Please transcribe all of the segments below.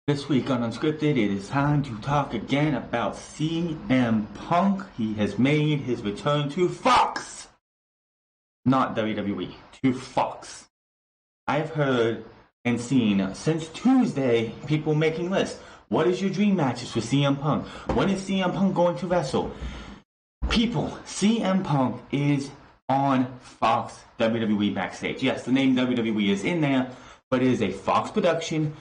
This week on UnScripted, it is time to talk again about CM Punk. He has made his return to Fox, not WWE, to Fox. I've heard and seen since Tuesday people making lists. What is your dream matches for CM Punk? When is CM Punk going to wrestle? People, CM Punk is on Fox WWE backstage. Yes, the name WWE is in there, but it is a Fox production.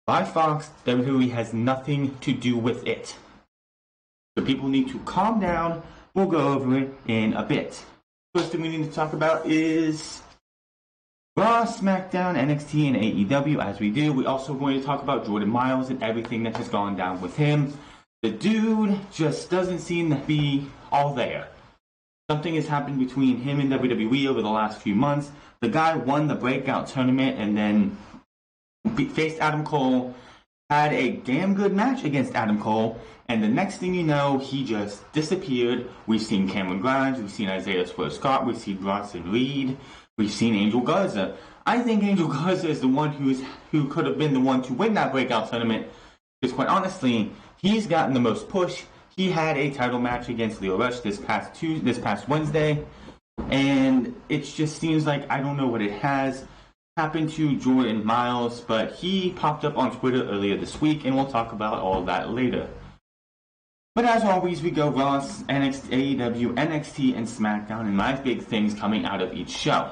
By Fox, WWE has nothing to do with it. So people need to calm down. We'll go over it in a bit. First thing we need to talk about is Raw, SmackDown, NXT, and AEW. As we do, we're also going to talk about Jordan Myles and everything that has gone down with him. The dude just doesn't seem to be all there. Something has happened between him and WWE over the last few months. The guy won the breakout tournament and then faced Adam Cole, had a damn good match against Adam Cole, and the next thing you know, he just disappeared. We've seen Cameron Grimes, we've seen Isaiah Scott, we've seen Bronson Reed, we've seen Angel Garza. I think Angel Garza is the one who could have been the one to win that breakout tournament, because quite honestly, he's gotten the most push. He had a title match against Leo Rush this past Wednesday, and it just seems like I don't know what it has happened to Jordan Myles, but he popped up on Twitter earlier this week, and we'll talk about all that later. But as always, we go Raw, NXT, AEW, NXT, and SmackDown, and my big things coming out of each show.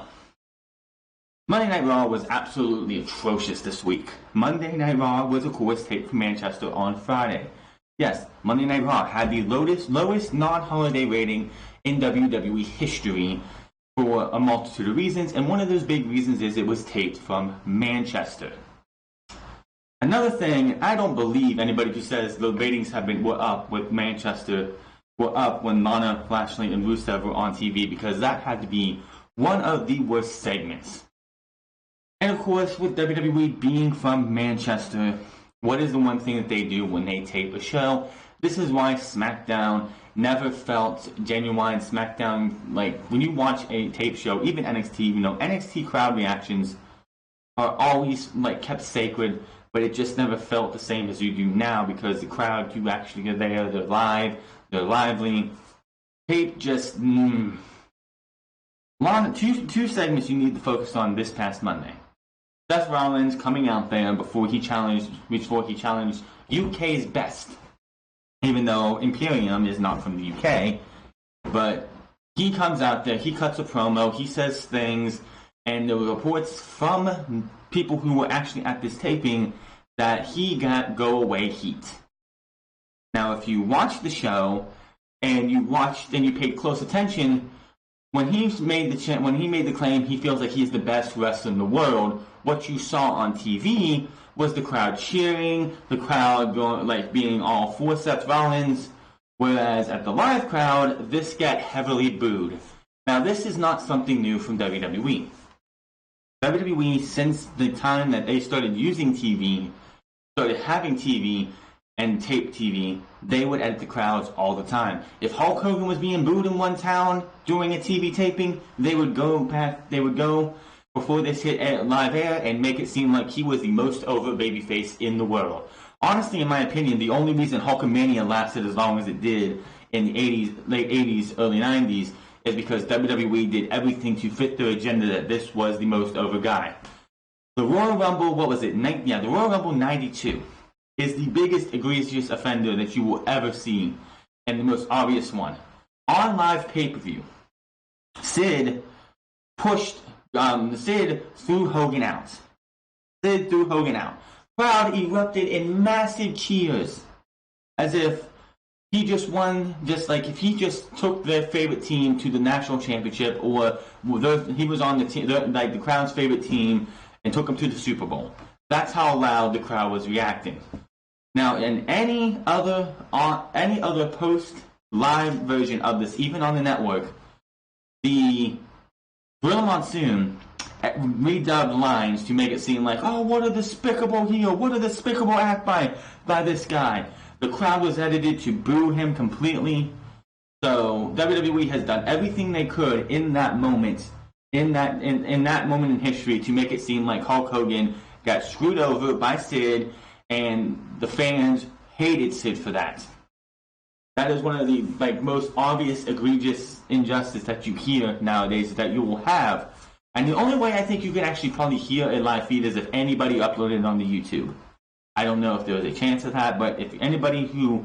Monday Night Raw was absolutely atrocious this week. Monday Night Raw was, of course, taped from Manchester on Friday. Yes, Monday Night Raw had the lowest non-holiday rating in WWE history, for a multitude of reasons, and one of those big reasons is it was taped from Manchester. Another thing, I don't believe anybody who says the ratings were up with Manchester, were up when Lana, Lashley, and Rusev were on TV, because that had to be one of the worst segments. And of course, with WWE being from Manchester, what is the one thing that they do when they tape a show? This is why SmackDown never felt genuine. SmackDown, like, when you watch a tape show, even NXT, NXT crowd reactions are always, like, kept sacred, but it just never felt the same as you do now, because the crowd, you actually are there, they're live, they're lively. Tape just, Two segments you need to focus on this past Monday. Seth Rollins coming out there before he challenged UK's best. Even though Imperium is not from the UK, but he comes out there, he cuts a promo, he says things, and there were reports from people who were actually at this taping that he got go-away heat. Now, if you watch the show and you paid close attention, when he made the claim he feels like he's the best wrestler in the world, what you saw on TV was the crowd cheering, the crowd going, like, being all for Seth Rollins, whereas at the live crowd, this got heavily booed. Now, this is not something new from WWE. WWE, since the time that they started using TV, started having TV and tape TV, they would edit the crowds all the time. If Hulk Hogan was being booed in one town during a TV taping, they would go before this hit live air and make it seem like he was the most over babyface in the world. Honestly, in my opinion, the only reason Hulkamania lasted as long as it did in the 80s, late 80s, early 90s is because WWE did everything to fit their agenda that this was the most over guy. The Royal Rumble, the Royal Rumble 92 is the biggest egregious offender that you will ever see, and the most obvious one. On live pay-per-view, Sid threw Hogan out. Crowd erupted in massive cheers, as if he just won, just like if he just took their favorite team to the national championship, or he was on the team, like the crowd's favorite team, and took them to the Super Bowl. That's how loud the crowd was reacting. Now, in any other post live version of this, even on the network, the Gorilla Monsoon redubbed lines to make it seem like, oh, what a despicable heel, what a despicable act by this guy. The crowd was edited to boo him completely. So WWE has done everything they could in that moment, in that moment in history, to make it seem like Hulk Hogan got screwed over by Sid, and the fans hated Sid for that. That is one of the most obvious, egregious injustice that you hear nowadays that you will have. And the only way I think you can actually probably hear a live feed is if anybody uploaded it on the YouTube. I don't know if there was a chance of that, but if anybody who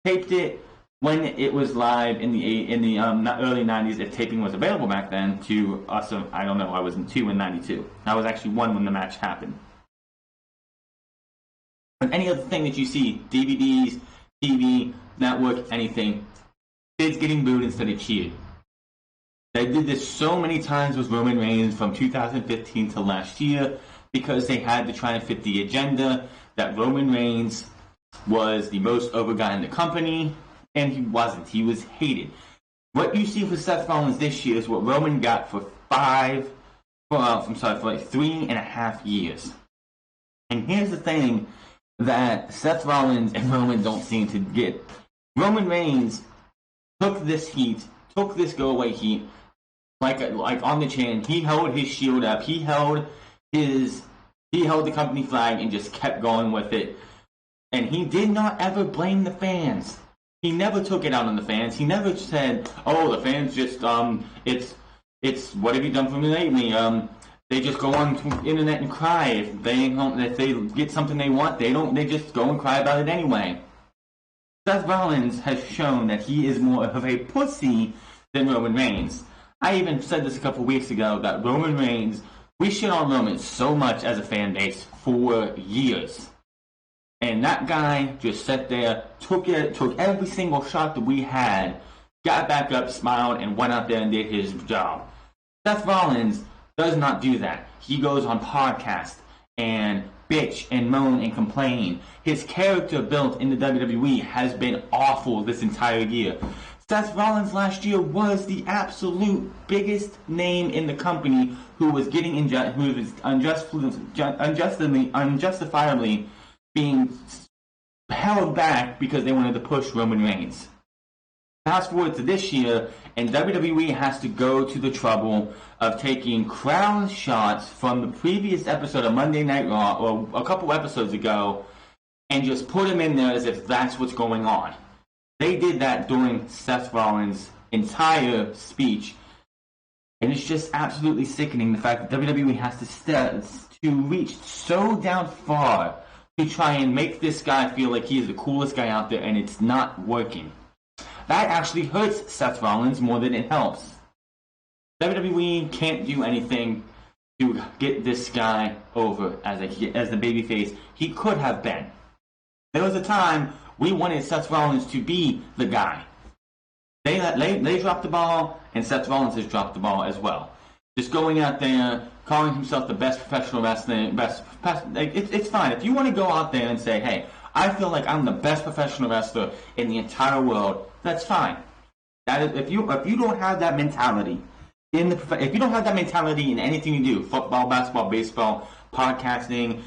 taped it when it was live in the early 90s, if taping was available back then, to us, I don't know, I was 2 in 92. I was actually 1 when the match happened. But any other thing that you see, DVDs, TV, network, anything, kids getting booed instead of cheered. They did this so many times with Roman Reigns from 2015 to last year because they had to try and fit the agenda that Roman Reigns was the most over guy in the company, and he wasn't. He was hated. What you see for Seth Rollins this year is what Roman got for 3.5 years. And here's the thing that Seth Rollins and Roman don't seem to get. Roman Reigns took this heat, took this go-away heat, like on the chin. He held his shield up. He held the company flag and just kept going with it. And he did not ever blame the fans. He never took it out on the fans. He never said, "Oh, the fans just it's what have you done for me lately?" They just go on the internet and cry if they get something they want. They just go and cry about it anyway. Seth Rollins has shown that he is more of a pussy than Roman Reigns. I even said this a couple weeks ago that Roman Reigns, we shit on Roman so much as a fan base for years. And that guy just sat there, took every single shot that we had, got back up, smiled, and went out there and did his job. Seth Rollins does not do that. He goes on podcasts and bitch and moan and complain. His character built in the WWE has been awful this entire year. Seth Rollins last year was the absolute biggest name in the company who was getting unjustifiably being held back because they wanted to push Roman Reigns. Fast forward to this year, and WWE has to go to the trouble of taking crown shots from the previous episode of Monday Night Raw, or a couple episodes ago, and just put them in there as if that's what's going on. They did that during Seth Rollins' entire speech, and it's just absolutely sickening the fact that WWE has to reach so down far to try and make this guy feel like he is the coolest guy out there, and it's not working. That actually hurts Seth Rollins more than it helps. WWE can't do anything to get this guy over as the babyface he could have been. There was a time we wanted Seth Rollins to be the guy. They dropped the ball, and Seth Rollins has dropped the ball as well. Just going out there, calling himself the best professional wrestler, it's fine. If you want to go out there and say, "Hey, I feel like I'm the best professional wrestler in the entire world," that's fine. That is, if you don't have that mentality if you don't have that mentality in anything you do, football, basketball, baseball, podcasting,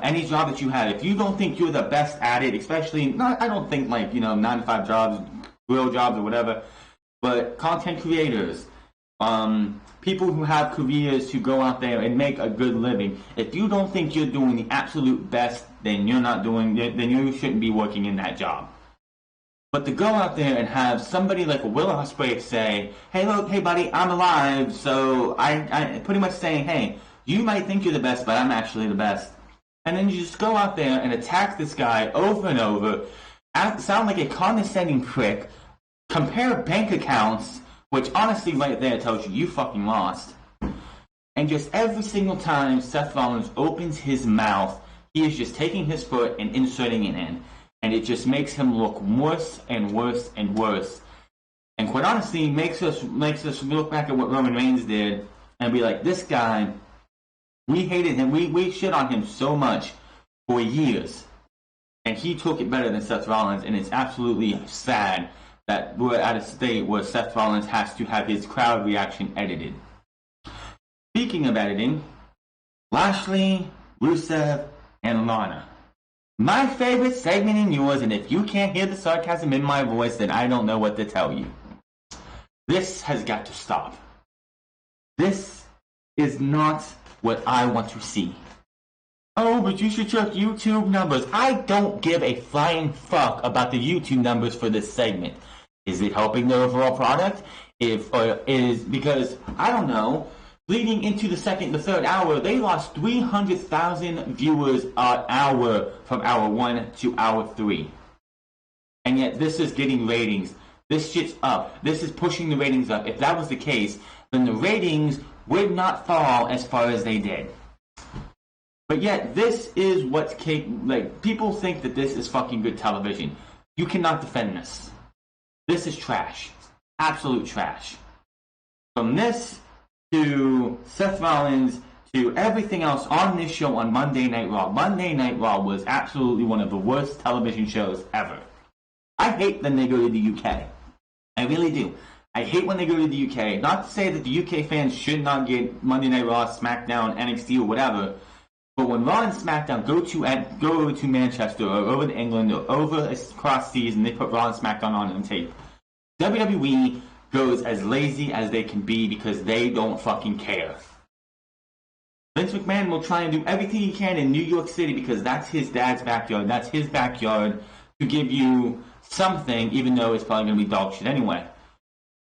any job that you have, if you don't think you're the best at it, especially I don't think 9 to 5 jobs, real jobs or whatever, but content creators, people who have careers who go out there and make a good living. If you don't think you're doing the absolute best, then then you shouldn't be working in that job. But to go out there and have somebody like a Will Ospreay say, "Hey, look, hey buddy, I'm alive," so I pretty much saying, "Hey, you might think you're the best, but I'm actually the best." And then you just go out there and attack this guy over and over, sound like a condescending prick, compare bank accounts, which honestly right there tells you fucking lost. And just every single time Seth Rollins opens his mouth, he is just taking his foot and inserting it in. And it just makes him look worse and worse and worse. And quite honestly, makes us look back at what Roman Reigns did and be like, this guy, we hated him. We shit on him so much for years. And he took it better than Seth Rollins. And it's absolutely sad that we're at a state where Seth Rollins has to have his crowd reaction edited. Speaking of editing, Lashley, Rusev, and Lana. My favorite segment in yours, and if you can't hear the sarcasm in my voice, then I don't know what to tell you. This has got to stop. This is not what I want to see. Oh, but you should check YouTube numbers. I don't give a flying fuck about the YouTube numbers for this segment. Is it helping the overall product? Because I don't know. Leading into the third hour, they lost 300,000 viewers an hour from hour 1 to hour 3. And yet this is getting ratings. This shit's up. This is pushing the ratings up. If that was the case, then the ratings would not fall as far as they did. But yet, this is what's people think that this is fucking good television. You cannot defend this. This is trash. Absolute trash. From this to Seth Rollins to everything else on this show on Monday Night Raw. Monday Night Raw was absolutely one of the worst television shows ever. I hate when they go to the UK. I really do. I hate when they go to the UK. Not to say that the UK fans should not get Monday Night Raw, SmackDown, NXT, or whatever. But when Raw and SmackDown go to Manchester or over to England or over across seas and they put Raw and SmackDown on tape, WWE goes as lazy as they can be because they don't fucking care. Vince McMahon will try and do everything he can in New York City because that's his dad's backyard. That's his backyard to give you something, even though it's probably going to be dog shit anyway.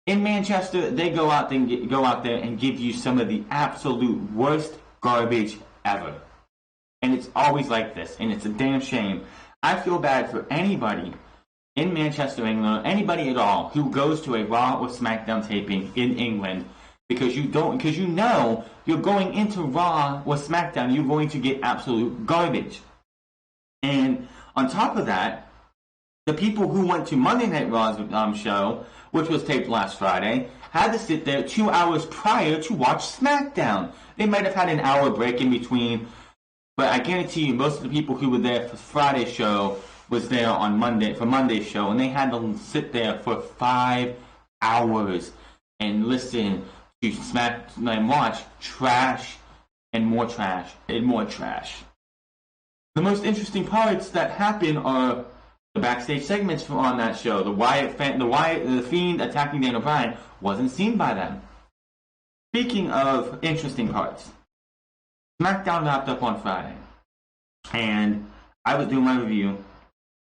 In Manchester, they go out there and give you some of the absolute worst garbage ever. And it's always like this, and it's a damn shame. I feel bad for anybody in Manchester, England, or anybody at all who goes to a Raw or SmackDown taping in England because you know you're going into Raw or SmackDown, you're going to get absolute garbage. And on top of that, the people who went to Monday Night Raw's show, which was taped last Friday, had to sit there 2 hours prior to watch SmackDown. They might have had an hour break in between, but I guarantee you most of the people who were there for Friday's show was there on Monday's show, and they had to sit there for 5 hours and listen to and watch trash and more trash and more trash. The most interesting parts that happen are the backstage segments on that show. The Fiend attacking Daniel Bryan wasn't seen by them. Speaking of interesting parts, SmackDown wrapped up on Friday, and I was doing my review.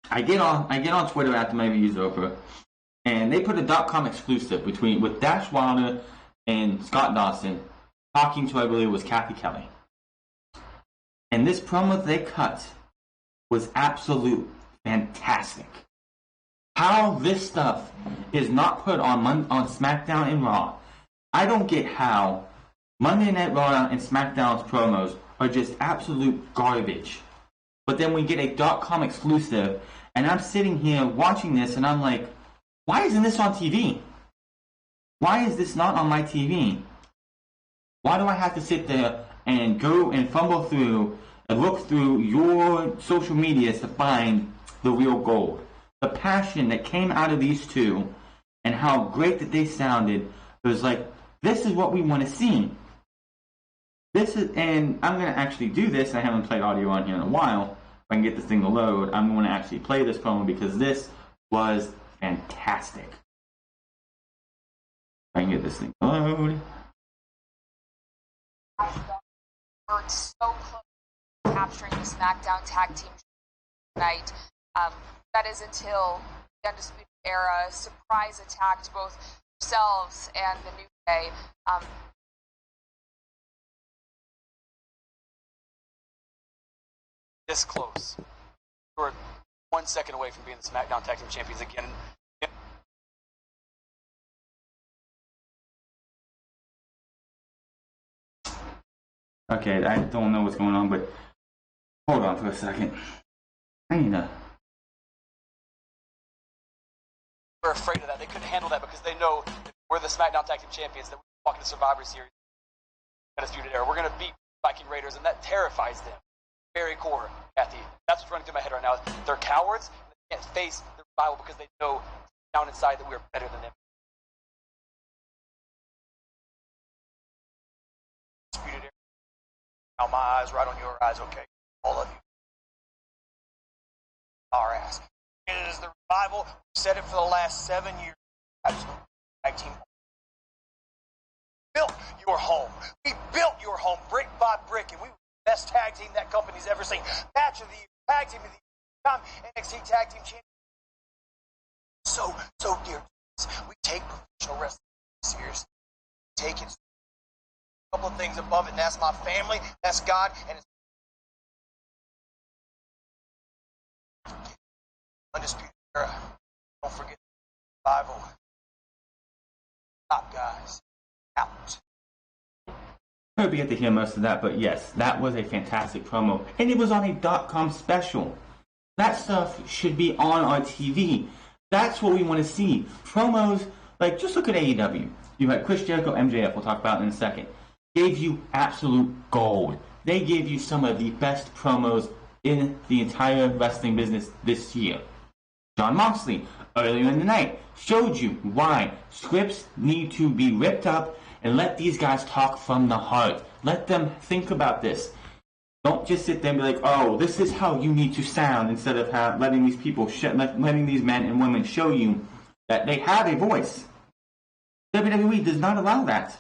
I get on Twitter after my review's over, and they put a .com exclusive with Dash Wilder and Scott Dawson talking to, I believe it was Kathy Kelly. And this promo they cut was absolute fantastic. How this stuff is not put on SmackDown and Raw. I don't get how Monday Night Raw and SmackDown's promos are just absolute garbage. But then we get a .com exclusive, and I'm sitting here watching this, and I'm like, why isn't this on TV? Why is this not on my TV? Why do I have to sit there and go and fumble through and look through your social medias to find the real gold? The passion that came out of these two and how great that they sounded, it was like, this is what we want to see. And I'm going to actually do this. I haven't played audio on here in a while. If I can get this thing to load, I'm going to actually play this promo because this was fantastic. If I can get this thing to load. We're so close to capturing the SmackDown Tag Team tonight. That is until the Undisputed Era surprise attacked both themselves and the New Day. This close. We're 1 second away from being the SmackDown Tag Team Champions again. Okay, I don't know what's going on, but hold on for a second. I need to... We're afraid of that. They couldn't handle that because they know that we're the SmackDown Tag Team Champions, that we're walking the Survivor Series. Undisputed Era. We're going to beat Viking Raiders, and that terrifies them. Very core, Kathy. That's what's running through my head right now. They're cowards. They can't face the rival because they know down inside that we're better than them. Now my eyes right on your eyes, okay? All of you. Our ass. It is the revival. We've said it for the last 7 years. Absolutely. Tag team. Built your home. We built your home brick by brick, and we best tag team that company's ever seen. Match of the year, tag team of the year, time NXT tag team champion. So dear to us, we take professional wrestling seriously. Take it. A couple of things above it, and that's my family, that's God, and it's Undisputed Era. Don't forget the Bible. Top guys. Out. I hope you get to hear most of that, but yes, that was a fantastic promo. And it was on a .com special. That stuff should be on our TV. That's what we want to see. Promos, like, just look at AEW. You had Chris Jericho, MJF, we'll talk about in a second. Gave you absolute gold. They gave you some of the best promos in the entire wrestling business this year. Jon Moxley, earlier in the night, showed you why scripts need to be ripped up and let these guys talk from the heart. Let them think about this. Don't just sit there and be like, oh, this is how you need to sound, instead of letting these people, letting these men and women show you that they have a voice. WWE does not allow that.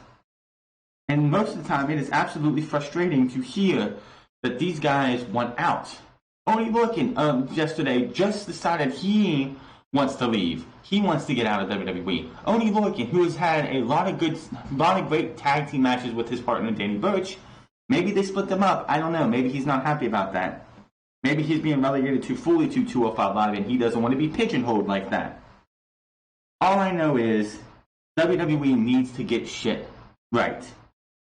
And most of the time, it is absolutely frustrating to hear that these guys want out. Only Lorcan, yesterday, just decided he wants to leave. He wants to get out of WWE. Only Lorcan, who has had a lot of great tag team matches with his partner Danny Burch. Maybe they split them up. I don't know. Maybe he's not happy about that. Maybe he's being relegated to fully to 205 Live, and he doesn't want to be pigeonholed like that. All I know is WWE needs to get shit right.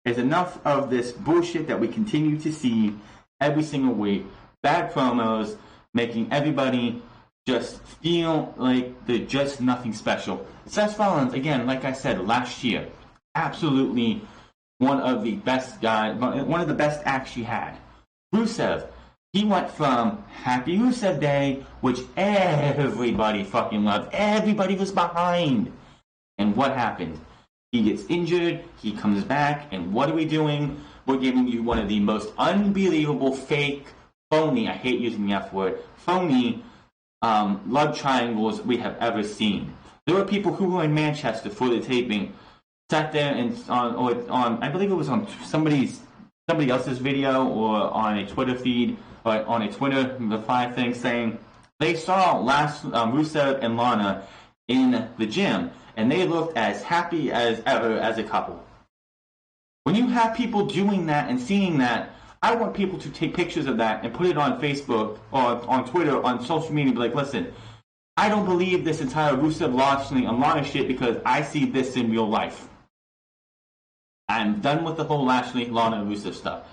There's enough of this bullshit that we continue to see every single week. Bad promos, making everybody just feel like they're just nothing special. Seth Rollins, again, like I said last year, absolutely one of the best guys, one of the best acts she had. Rusev, he went from Happy Rusev Day, which everybody fucking loved, everybody was behind. And what happened? He gets injured, he comes back, and what are we doing? We're giving you one of the most unbelievable, fake, phony, I hate using the F word, phony love triangles we have ever seen. There were people who were in Manchester for the taping, sat there and on I believe it was on somebody else's video or on a Twitter feed or on a Twitter reply thing saying they saw Rusev and Lana in the gym and they looked as happy as ever as a couple. When you have people doing that and seeing that, I want people to take pictures of that and put it on Facebook or on Twitter, on social media, and be like, listen, I don't believe this entire Rusev Lashley and Lana shit because I see this in real life. I'm done with the whole Lashley, Lana, Rusev stuff.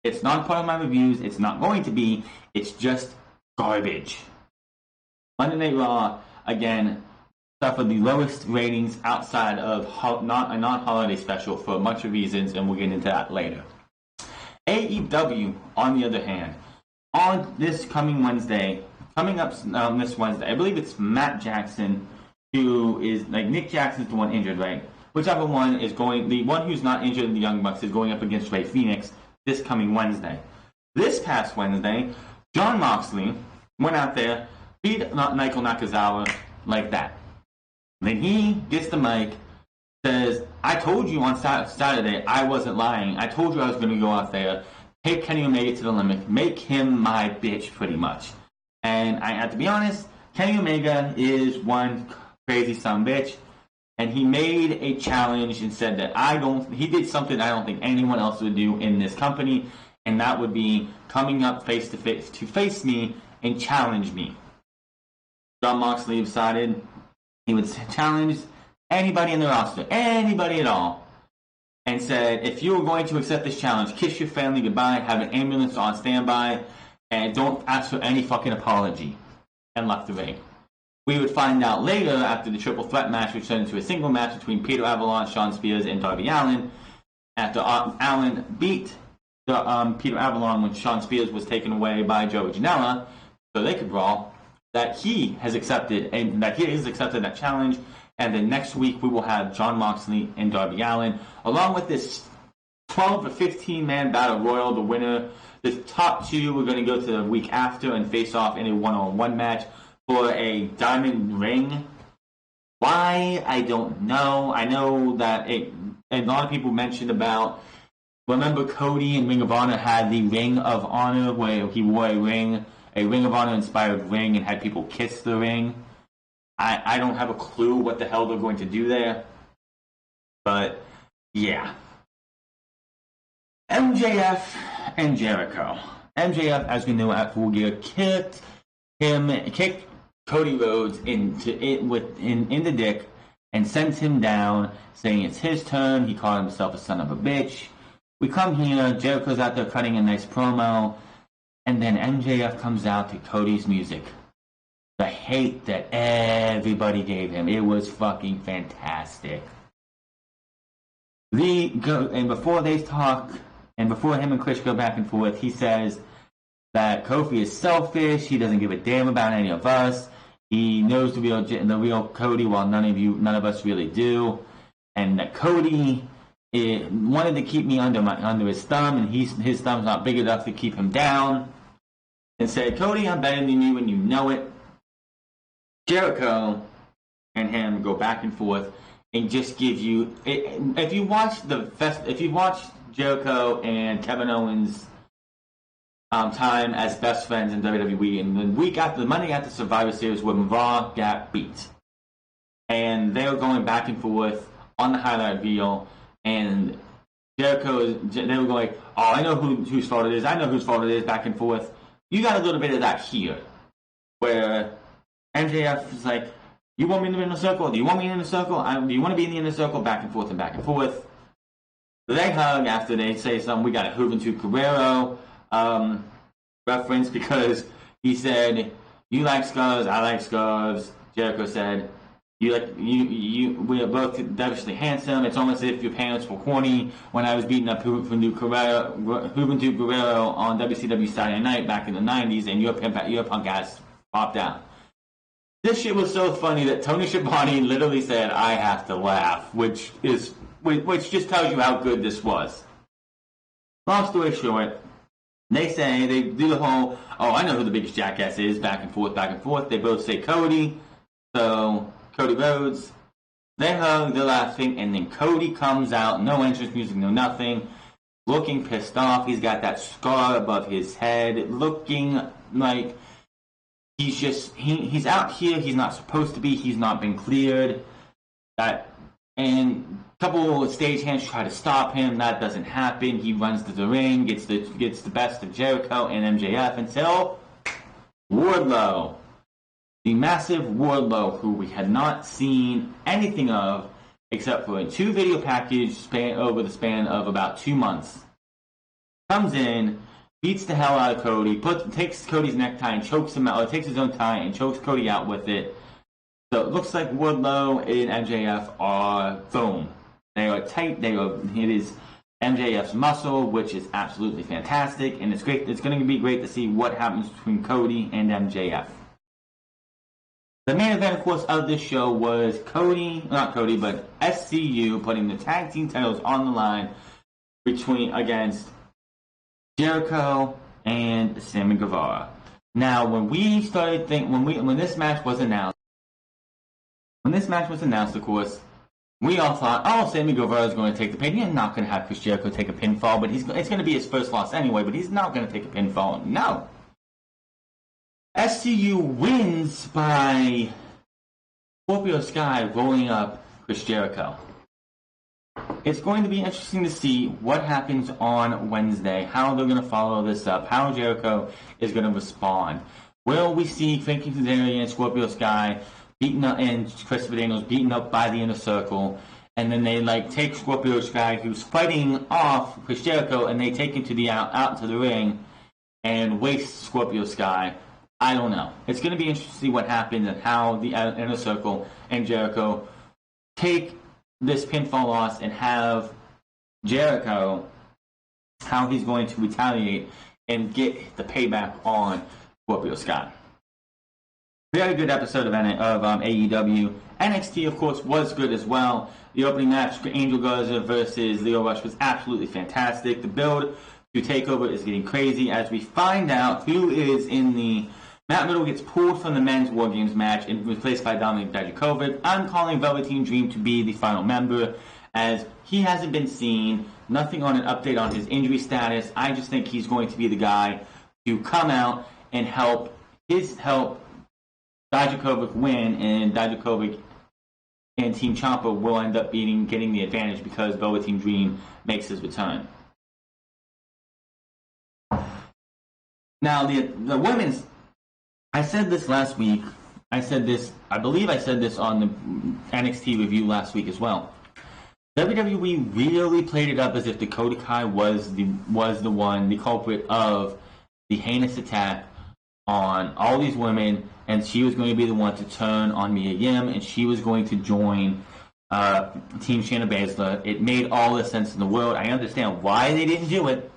It's not part of my reviews. It's not going to be. It's just garbage. Monday Night Raw, again, suffered the lowest ratings outside of a non-holiday special for a bunch of reasons, and we'll get into that later. AEW, on the other hand, on this coming Wednesday, coming up this Wednesday, I believe it's Matt Jackson, who is, like, Nick Jackson's the one injured, right? Whichever one is going, the one who's not injured in the Young Bucks is going up against Ray Phoenix this coming Wednesday. This past Wednesday, Jon Moxley went out there, beat Michael Nakazawa like that. Then he gets the mic, says, I told you on Saturday I wasn't lying. I told you I was going to go out there, take Kenny Omega to the limit, make him my bitch, pretty much. And I have to be honest, Kenny Omega is one crazy son of a bitch. And he made a challenge and said that he did something I don't think anyone else would do in this company. And that would be coming up face to face me and challenge me. Jon Moxley decided he would challenge anybody in the roster, anybody at all, and said, if you are going to accept this challenge, kiss your family goodbye, have an ambulance on standby, and don't ask for any fucking apology, and left the ring. We would find out later, after the triple threat match, which turned into a single match between Peter Avalon, Shawn Spears, and Darby Allin, after Allin beat Peter Avalon when Shawn Spears was taken away by Joey Janela, so they could brawl, that he has accepted that challenge. And then next week we will have Jon Moxley and Darby Allin, along with this 12 to 15 man battle royal. The winner, the top two, we're going to go to the week after and face off in a one-on-one match for a diamond ring. Why? I don't know. I know that a lot of people mentioned about remember Cody in Ring of Honor had the Ring of Honor where he wore a Ring of Honor inspired ring and had people kiss the ring. I don't have a clue what the hell they're going to do there. But, yeah. MJF and Jericho. MJF, as we know at Full Gear, kicked Cody Rhodes in the dick and sent him down, saying it's his turn. He called himself a son of a bitch. We come here, Jericho's out there cutting a nice promo, and then MJF comes out to Cody's music. The hate that everybody gave him. It was fucking fantastic. And before they talk, and before him and Chris go back and forth, he says that Kofi is selfish. He doesn't give a damn about any of us. He knows the real Cody, while none of us really do. And that Cody wanted to keep me under his thumb, and his thumb's not big enough to keep him down. And said, Cody, I'm better than you, and you know it. Jericho and him go back and forth and just give you. If you watch Jericho and Kevin Owens' time as best friends in WWE, and the Monday after Survivor Series where Raw got beat, and they were going back and forth on the highlight reel, and they were going, oh, I know whose fault it is. I know whose fault it is. Back and forth. You got a little bit of that here, where MJF is like, you want me in the inner circle? Do you want me in the circle? Do you want to be in the inner circle? Back and forth and back and forth. They hug after they say something. We got a Juventud Guerrero reference because he said, you like scarves, I like scarves. Jericho said, we are both devilishly handsome. It's almost as if your parents were corny when I was beating up Juventud Guerrero on WCW Saturday Night back in the 90s, and your punk ass popped out. This shit was so funny that Tony Schiavone literally said, I have to laugh, which just tells you how good this was. Long story short, they do the whole, oh, I know who the biggest jackass is, back and forth, back and forth. They both say Cody, so Cody Rhodes. They hug, they're laughing, and then Cody comes out, no entrance music, no nothing, looking pissed off. He's got that scar above his head, looking like he's out here. He's not supposed to be. He's not been cleared. And a couple of stagehands try to stop him. That doesn't happen. He runs to the ring, gets the best of Jericho and MJF until Wardlow, the massive Wardlow, who we had not seen anything of except for a 2-video package over the span of about 2 months, comes in, beats the hell out of Cody, takes Cody's necktie and chokes him out, or takes his own tie and chokes Cody out with it. So it looks like Wardlow and MJF are, boom. They are tight. It is MJF's muscle, which is absolutely fantastic, and it's great. It's going to be great to see what happens between Cody and MJF. The main event, of course, of this show was but SCU putting the tag team titles on the line against Jericho and Sammy Guevara. Now, when this match was announced, of course, we all thought, oh, Sammy Guevara is going to take the pin. He's not going to have Chris Jericho take a pinfall, but it's going to be his first loss anyway, but he's not going to take a pinfall. No. SCU wins by Scorpio Sky rolling up Chris Jericho. It's going to be interesting to see what happens on Wednesday, how they're going to follow this up, how Jericho is going to respond. Will we see Frankie Kazarian and Scorpio Sky beaten up, and Christopher Daniels beaten up by the Inner Circle, and then they take Scorpio Sky, who's fighting off Chris Jericho, and they take him to out to the ring and waste Scorpio Sky? I don't know. It's going to be interesting to see what happens and how the Inner Circle and Jericho take this pinfall loss and have Jericho, how he's going to retaliate and get the payback on Scorpio Sky. Very good episode of AEW. NXT, of course, was good as well. The opening match, Angel Garza versus Lio Rush, was absolutely fantastic. The build to TakeOver is getting crazy as we find out who is in the... Matt Riddle gets pulled from the men's War Games match and replaced by Dominik Dijakovic. I'm calling Velveteen Dream to be the final member as he hasn't been seen, nothing on an update on his injury status. I just think he's going to be the guy to come out and help Dijakovic win, and Dijakovic and Team Ciampa will end up getting the advantage because Velveteen Dream makes his return. Now, the women's, I said this last week. I believe I said this on the NXT review last week as well. WWE really played it up as if Dakota Kai was the culprit of the heinous attack on all these women, and she was going to be the one to turn on Mia Yim, and she was going to join Team Shayna Baszler. It made all the sense in the world. I understand why they didn't do it,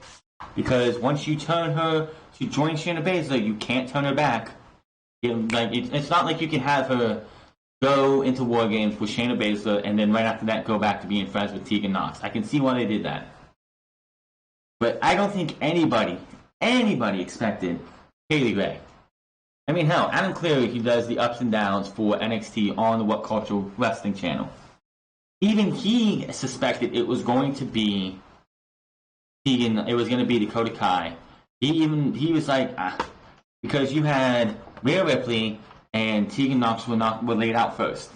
because once you turn her to join Shayna Baszler, you can't turn her back. It's not like you can have her go into War Games with Shayna Baszler and then right after that go back to being friends with Tegan Nox. I can see why they did that. But I don't think anybody expected Kaylee Ray. I mean, hell, Adam Cleary, he does the ups and downs for NXT on the What Culture Wrestling channel. Even he suspected it was going to be Dakota Kai. He was like, because you had Rhea Ripley and Tegan Nox were laid out first.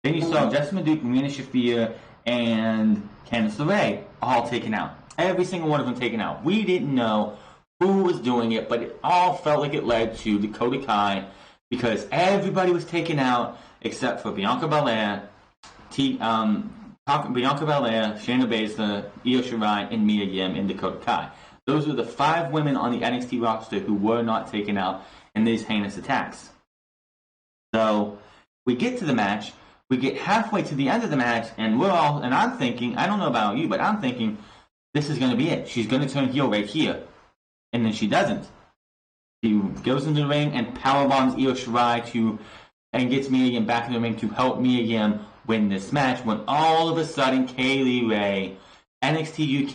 Then you saw Jessamine Duke, Marina Shafir, and Candice LeRae all taken out. Every single one of them taken out. We didn't know who was doing it, but it all felt like it led to Dakota Kai because everybody was taken out except for Bianca Belair, Shayna Baszler, Io Shirai, and Mia Yim, and Dakota Kai. Those were the 5 women on the NXT roster who were not taken out in these heinous attacks. So we get to the match, we get halfway to the end of the match, and I'm thinking, I don't know about you, but I'm thinking this is going to be it. She's going to turn heel right here. And then she doesn't. She goes into the ring and powerbombs Io Shirai and gets Mia Yim back in the ring to help Mia Yim win this match. When all of a sudden, Kaylee Ray, the NXT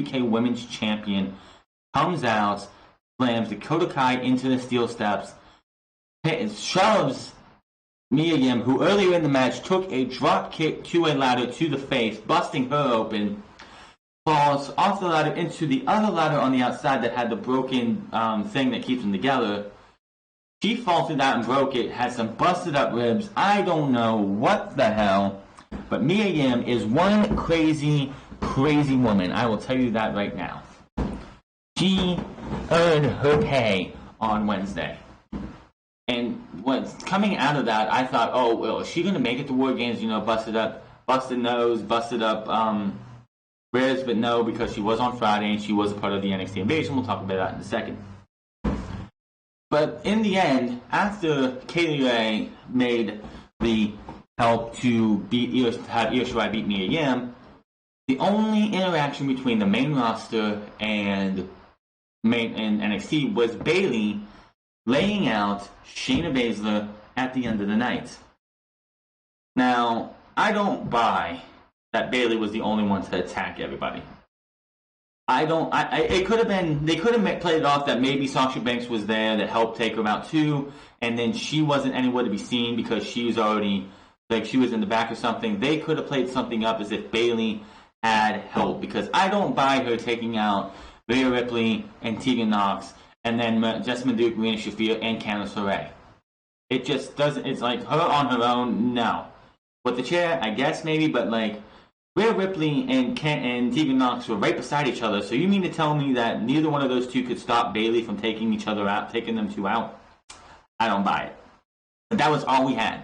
UK Women's Champion, comes out, slams Dakota Kai into the steel steps, shoves Mia Yim, who earlier in the match took a drop kick to a ladder to the face, busting her open. Falls off the ladder into the other ladder on the outside that had the broken thing that keeps them together. She falls through that and broke it, had some busted up ribs. I don't know what the hell. But Mia Yim is one crazy, crazy woman. I will tell you that right now. She earned her pay on Wednesday. And what's coming out of that, I thought, oh, well, is she going to make it to War Games? Busted nose, busted up ribs, but no, because she was on Friday and she was a part of the NXT Invasion. We'll talk about that in a second. But in the end, after Kaylee Ray made the help to have Io Shirai beat Mia Yim, the only interaction between the main roster and NXT was Bayley laying out Shayna Baszler at the end of the night. Now, I don't buy that Bayley was the only one to attack everybody. It could have been, they could have played it off that maybe Sasha Banks was there that helped take her out too, and then she wasn't anywhere to be seen because she was already, she was in the back or something. They could have played something up as if Bayley had help, because I don't buy her taking out Rhea Ripley and Tegan Nox and then Jessamine Duke, Marina Shafir, and Candice LeRae. It just doesn't, it's like her on her own, no. With the chair, I guess maybe, but Rhea Ripley and Tegan Nox were right beside each other, so you mean to tell me that neither one of those two could stop Bayley from taking them two out? I don't buy it. But that was all we had.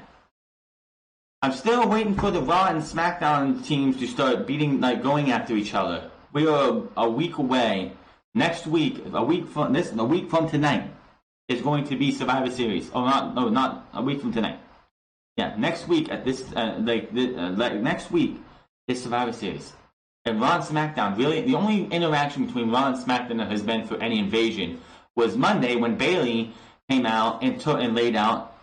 I'm still waiting for the Raw and SmackDown teams to start going after each other. We are a week away. Next week, a week from tonight, is going to be Survivor Series. Not a week from tonight. Yeah, next week at this, next week is Survivor Series. And Raw and SmackDown, really, the only interaction between Raw and SmackDown that has been for any invasion was Monday when Bayley came out and laid out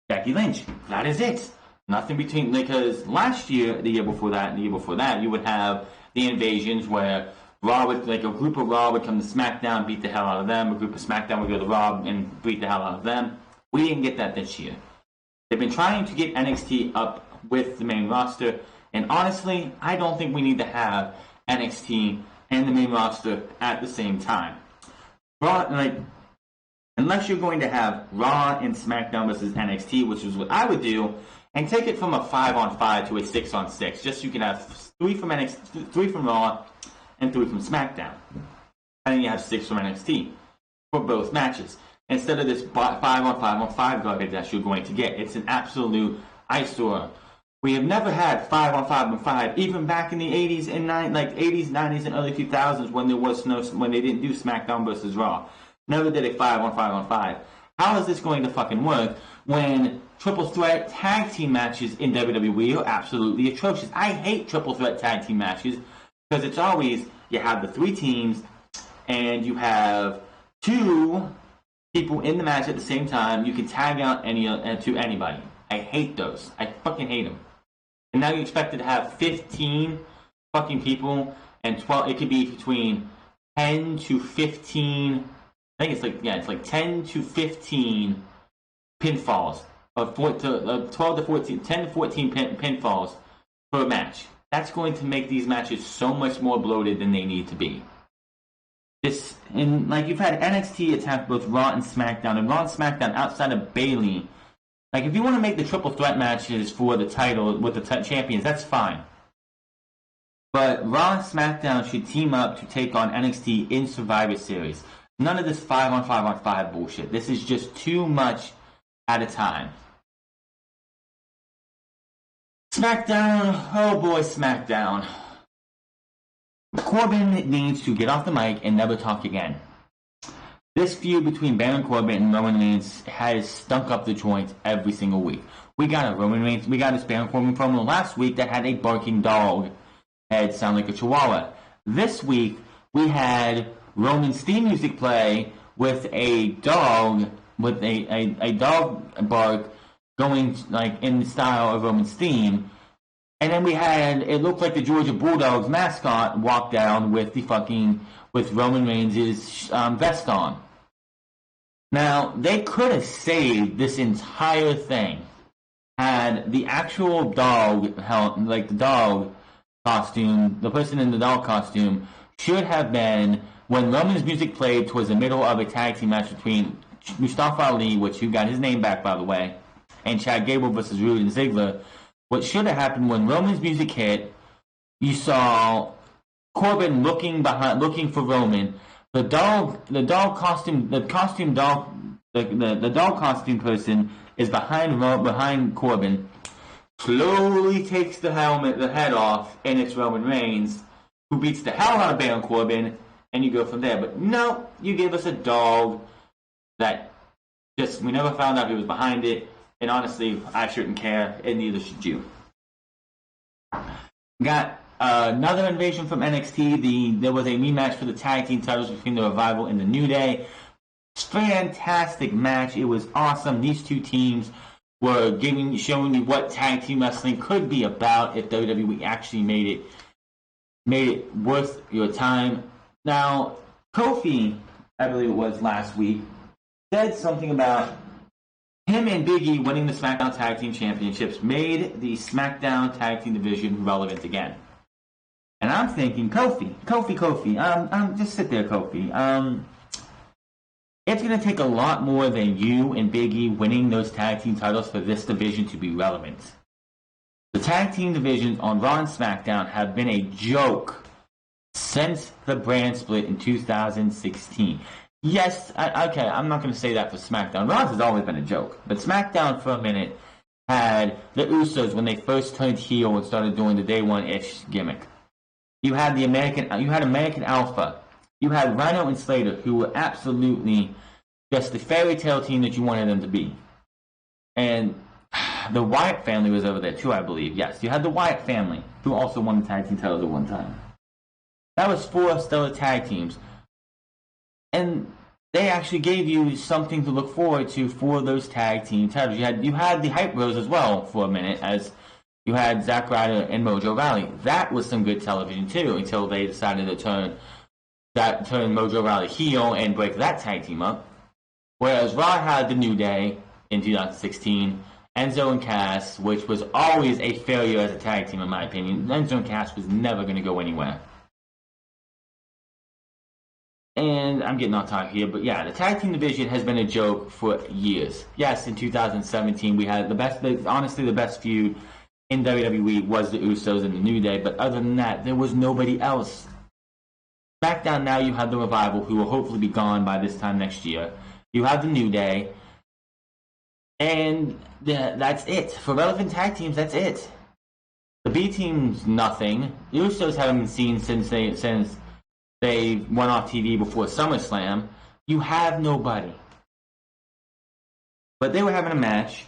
Becky Lynch. That is it. Nothing between, because last year, the year before that, you would have the invasions where Raw would, a group of Raw would come to SmackDown, beat the hell out of them. A group of SmackDown would go to Raw and beat the hell out of them. We didn't get that this year. They've been trying to get NXT up with the main roster, And honestly, I don't think we need to have NXT and the main roster at the same time. Unless you're going to have Raw and SmackDown versus NXT, which is what I would do, and take it from a 5-on-5 to a 6-on-6, just so you can have 3 from NXT, 3 from Raw, and 3 from SmackDown. And then you have 6 from NXT for both matches. Instead of this 5-on-5-on-5 garbage that you're going to get. It's an absolute eyesore. We have never had 5-on-5-on-5, even back in the 80s and 80s, 90s, and early 2000s when they didn't do SmackDown versus Raw. Never did a 5-on-5-on-5. How is this going to fucking work when triple threat tag team matches in WWE are absolutely atrocious? I hate triple threat tag team matches because it's always you have the 3 teams and you have 2 people in the match at the same time. You can tag out to anybody. I hate those. I fucking hate them. And now you expect to have 15 fucking people and 12. It could be between 10 to 15. I think it's like 10 to 15 pinfalls, of 12 to 14, 10 to 14 pinfalls per match. That's going to make these matches so much more bloated than they need to be. You've had NXT attack both Raw and SmackDown, and Raw and SmackDown outside of Bayley. Like, if you want to make the triple threat matches for the title with the champions, that's fine. But Raw and SmackDown should team up to take on NXT in Survivor Series. None of this 5-on-5-on-5 bullshit. This is just too much at a time. SmackDown, oh boy, SmackDown. Corbin needs to get off the mic and never talk again. This feud between Baron Corbin and Roman Reigns has stunk up the joint every single week. We got this Baron Corbin promo last week that had a barking dog head sound like a chihuahua. This week, we had Roman's theme music play with a dog, with a dog bark going like in the style of Roman's theme. And then it looked like the Georgia Bulldogs mascot walked down with Roman Reigns' vest on. Now, they could have saved this entire thing had the actual dog, the dog costume, the person in the dog costume, should have been, when Roman's music played towards the middle of a tag team match between Mustafa Ali, which you got his name back, by the way, and Chad Gable versus Rude and Ziggler. What should have happened when Roman's music hit, you saw Corbin looking for Roman. The dog costume person is behind Corbin. Slowly takes the head off, and it's Roman Reigns, who beats the hell out of Baron Corbin, and you go from there. But no, you gave us a dog that we never found out who was behind it. And honestly, I shouldn't care, and neither should you. Got another invasion from NXT. There was a rematch for the tag team titles between the Revival and the New Day. Fantastic match. It was awesome. These two teams were showing you what tag team wrestling could be about if WWE actually made it worth your time. Now, Kofi, I believe it was last week, said something about him and Big E winning the SmackDown Tag Team Championships made the SmackDown Tag Team division relevant again. And I'm thinking, Kofi. Just sit there, Kofi. It's going to take a lot more than you and Big E winning those tag team titles for this division to be relevant. The tag team divisions on Raw and SmackDown have been a joke since the brand split in 2016. Yes, okay, I'm not going to say that for SmackDown. Raw has always been a joke. But SmackDown, for a minute, had the Usos when they first turned heel and started doing the Day One-ish gimmick. You had American Alpha. You had Rhino and Slater, who were absolutely just the fairy tale team that you wanted them to be. And the Wyatt family was over there too, I believe. Yes, you had the Wyatt family, who also won the tag team titles at one time. That was 4 stellar tag teams. And they actually gave you something to look forward to for those tag team titles. You had the Hype Bros as well for a minute, as you had Zack Ryder and Mojo Rawley. That was some good television too, until they decided to turn Mojo Rawley heel and break that tag team up. Whereas Raw had the New Day in 2016, Enzo and Cass, which was always a failure as a tag team in my opinion. Enzo and Cass was never going to go anywhere. And I'm getting off topic here, but yeah, the tag team division has been a joke for years. Yes, in 2017 we had honestly the best feud in WWE was the Usos and the New Day, but other than that, there was nobody else. SmackDown now you have the Revival, who will hopefully be gone by this time next year. You have the New Day, and that's it. For relevant tag teams, that's it. The B team's nothing. The Usos haven't been seen since they went off TV before SummerSlam. You have nobody. But they were having a match,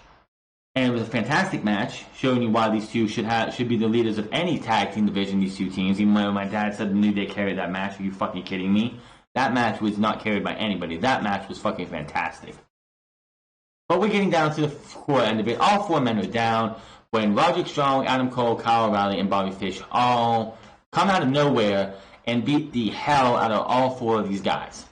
and it was a fantastic match, showing you why these two should be the leaders of any tag team division, these two teams. Even when my dad said the New Day carried that match, are you fucking kidding me? That match was not carried by anybody. That match was fucking fantastic. But we're getting down to the core end of it. All four men are down when Roderick Strong, Adam Cole, Kyle O'Reilly, and Bobby Fish all come out of nowhere and beat the hell out of all four of these guys.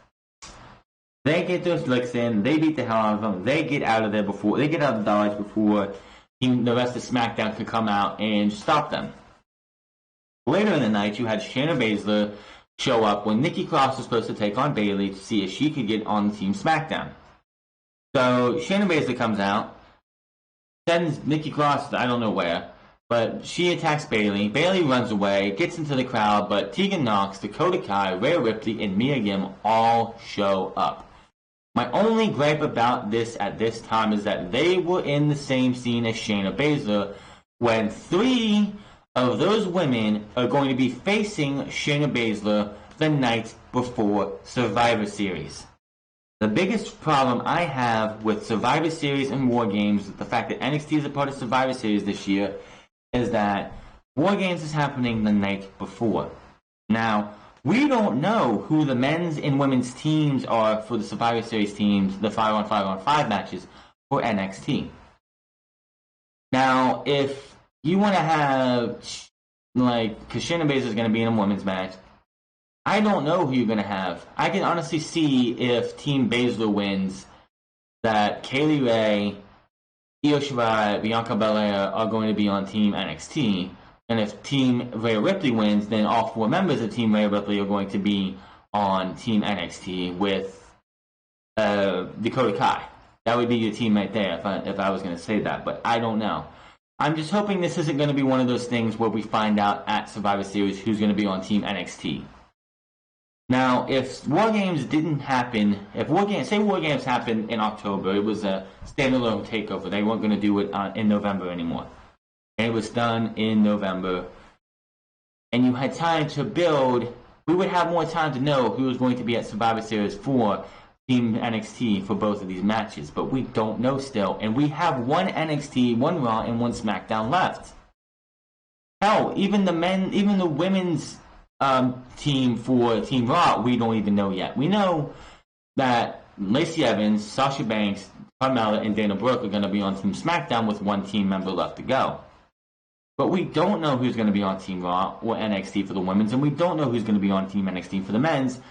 They get those licks in, they beat the hell out of them, they get out of the Dodge before the rest of SmackDown could come out and stop them. Later in the night, you had Shayna Baszler show up when Nikki Cross was supposed to take on Bayley to see if she could get on Team SmackDown. So Shayna Baszler comes out, sends Nikki Cross I don't know where, but she attacks Bayley. Bayley runs away, gets into the crowd, but Tegan Nox, Dakota Kai, Rhea Ripley, and Mia Yim all show up. My only gripe about this at this time is that they were in the same scene as Shayna Baszler when 3 of those women are going to be facing Shayna Baszler the night before Survivor Series. The biggest problem I have with Survivor Series and War Games, the fact that NXT is a part of Survivor Series this year, is that War Games is happening the night before. Now, we don't know who the men's and women's teams are for the Survivor Series teams, the 5-on-5 matches for NXT. Now, if you want to have, because Shayna Baszler is going to be in a women's match, I don't know who you're going to have. I can honestly see if Team Baszler wins that Kaylee Ray, Io Shirai, Bianca Belair are going to be on Team NXT. And if Team Rhea Ripley wins, then all 4 members of Team Rhea Ripley are going to be on Team NXT with Dakota Kai. That would be your team right there if I was going to say that, but I don't know. I'm just hoping this isn't going to be one of those things where we find out at Survivor Series who's going to be on Team NXT. Now, if War Games didn't happen, War Games happened in October, it was a standalone takeover. They weren't going to do it in November anymore. And it was done in November. And you had time to build. We would have more time to know who was going to be at Survivor Series for Team NXT for both of these matches. But we don't know still. And we have 1 NXT, 1 Raw, and 1 SmackDown left. Hell, even the women's team for Team Raw, we don't even know yet. We know that Lacey Evans, Sasha Banks, Carmella, and Dana Brooke are going to be on Team SmackDown with 1 team member left to go. But we don't know who's going to be on Team Raw or NXT for the women's, and we don't know who's going to be on Team NXT for the men's.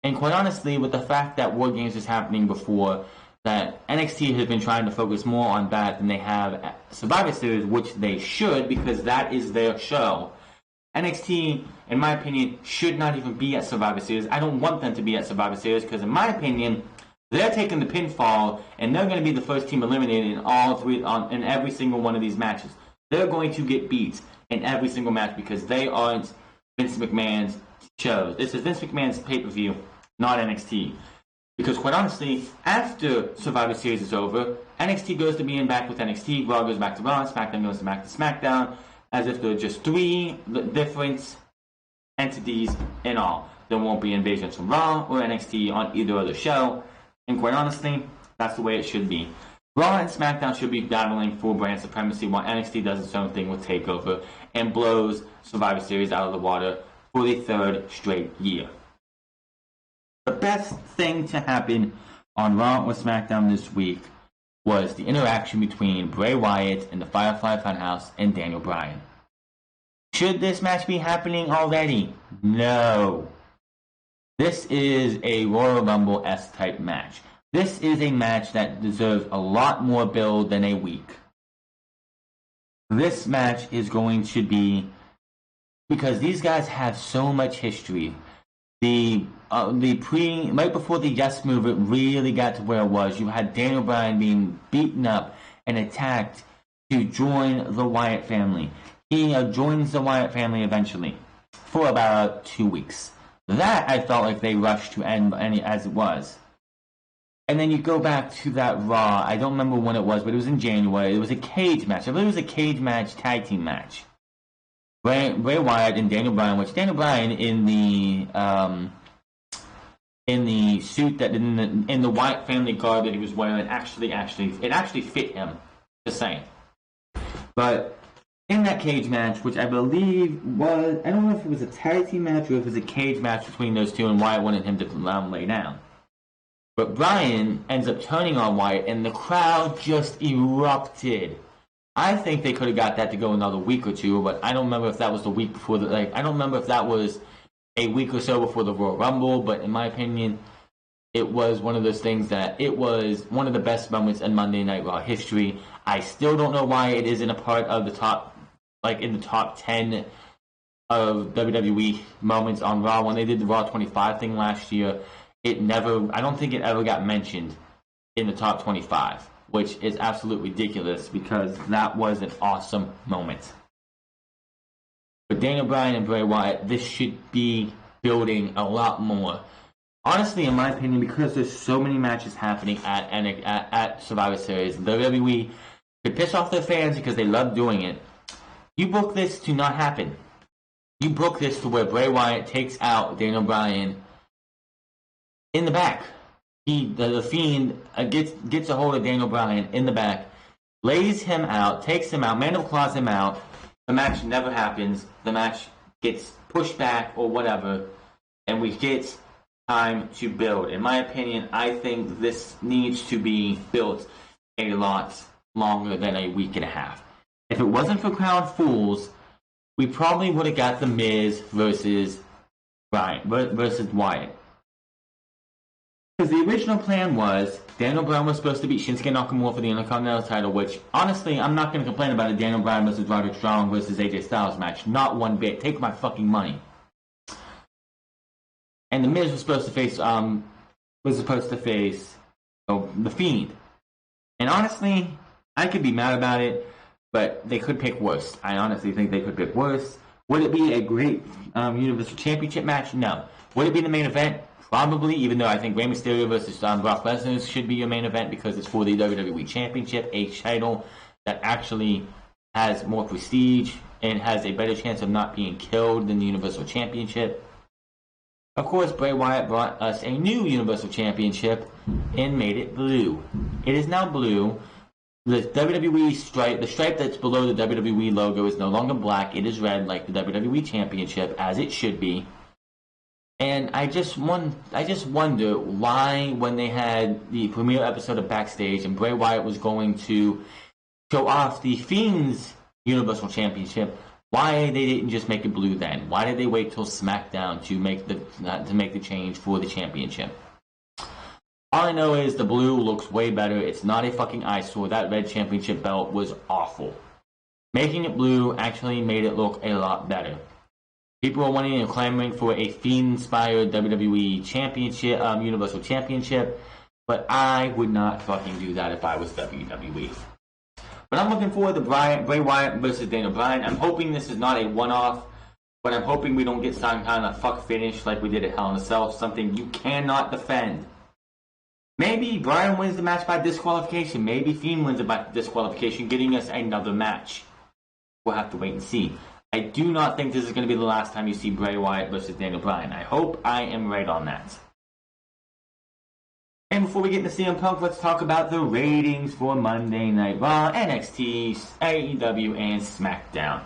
And quite honestly, with the fact that War Games is happening before, that NXT has been trying to focus more on that than they have at Survivor Series, which they should, because that is their show. NXT, in my opinion, should not even be at Survivor Series. I don't want them to be at Survivor Series because, in my opinion, they're taking the pinfall and they're going to be the first team eliminated in every single one of these matches. They're going to get beat in every single match because they aren't Vince McMahon's shows. This is Vince McMahon's pay-per-view, not NXT. Because quite honestly, after Survivor Series is over, NXT goes to being back with NXT, Raw goes back to Raw, SmackDown goes back to SmackDown, as if they're just 3 different entities in all. There won't be invasions from Raw or NXT on either other show, and quite honestly, that's the way it should be. Raw and SmackDown should be battling for brand supremacy while NXT does its own thing with TakeOver and blows Survivor Series out of the water for the 3rd straight year. The best thing to happen on Raw or SmackDown this week was the interaction between Bray Wyatt and the Firefly Funhouse and Daniel Bryan. Should this match be happening already? No. This is a Royal Rumble-esque type match. This is a match that deserves a lot more build than a week. this match is going to be, because these guys have so much history. Right before the Yes movement really got to where it was, you had Daniel Bryan being beaten up and attacked to join the Wyatt family. He joins the Wyatt family eventually for about 2 weeks. That I felt like they rushed to end as it was. And then you go back to that Raw. I don't remember when it was, but it was in January. It was a cage match. I believe it was a cage match, tag team match. Bray Wyatt and Daniel Bryan, which Daniel Bryan in the suit that in the Wyatt family garb that he was wearing actually fit him. Just saying. But in that cage match, which I believe was, I don't know if it was a tag team match or if it was a cage match between those two, and Wyatt wanted him to lay down. But Bryan ends up turning on Wyatt, and the crowd just erupted. I think they could have got that to go another week or two, but I don't remember if that was the week before I don't remember if that was a week or so before the Royal Rumble, but in my opinion, it was one of those things that it was one of the best moments in Monday Night Raw history. I still don't know why it isn't a part of the top, in the top 10 of WWE moments on Raw. When they did the Raw 25 thing last year, I don't think it ever got mentioned in the top 25, which is absolutely ridiculous because that was an awesome moment. But Daniel Bryan and Bray Wyatt, this should be building a lot more. Honestly, in my opinion, because there's so many matches happening at Survivor Series, WWE could piss off their fans because they love doing it. You book this to not happen. You book this to where Bray Wyatt takes out Daniel Bryan in the back. The Fiend gets a hold of Daniel Bryan in the back, lays him out, takes him out, Man of Claws him out. The match never happens. The match gets pushed back or whatever, and we get time to build. In my opinion, I think this needs to be built a lot longer than a week and a half. If it wasn't for Crown Fools, we probably would have got The Miz versus Wyatt. Because the original plan was Daniel Bryan was supposed to beat Shinsuke Nakamura for the Intercontinental title, which, honestly, I'm not going to complain about a Daniel Bryan versus Roderick Strong versus AJ Styles match. Not one bit. Take my fucking money. And The Miz was supposed to face The Fiend. And honestly, I could be mad about it, but they could pick worse. I honestly think they could pick worse. Would it be a great Universal Championship match? No. Would it be the main event? Probably, even though I think Rey Mysterio versus Brock Lesnar should be your main event because it's for the WWE Championship, a title that actually has more prestige and has a better chance of not being killed than the Universal Championship. Of course, Bray Wyatt brought us a new Universal Championship and made it blue. It is now blue. The WWE stripe, the stripe that's below the WWE logo is no longer black. It is red like the WWE Championship, as it should be. And I just wonder why, when they had the premiere episode of Backstage and Bray Wyatt was going to show off the Fiend's Universal Championship, why they didn't just make it blue then? Why did they wait till SmackDown to make the change for the championship? All I know is the blue looks way better. It's not a fucking eyesore. That red championship belt was awful. Making it blue actually made it look a lot better. People are wanting and clamoring for a Fiend-inspired WWE Championship, Universal Championship, but I would not fucking do that if I was WWE. But I'm looking forward to Bray Wyatt versus Daniel Bryan. I'm hoping this is not a one-off, but I'm hoping we don't get some kind of fuck finish like we did at Hell in a Cell, something you cannot defend. Maybe Bryan wins the match by disqualification. Maybe Fiend wins it by disqualification, getting us another match. We'll have to wait and see. I do not think this is going to be the last time you see Bray Wyatt versus Daniel Bryan. I hope I am right on that. And before we get into CM Punk, let's talk about the ratings for Monday Night Raw, NXT, AEW, and SmackDown.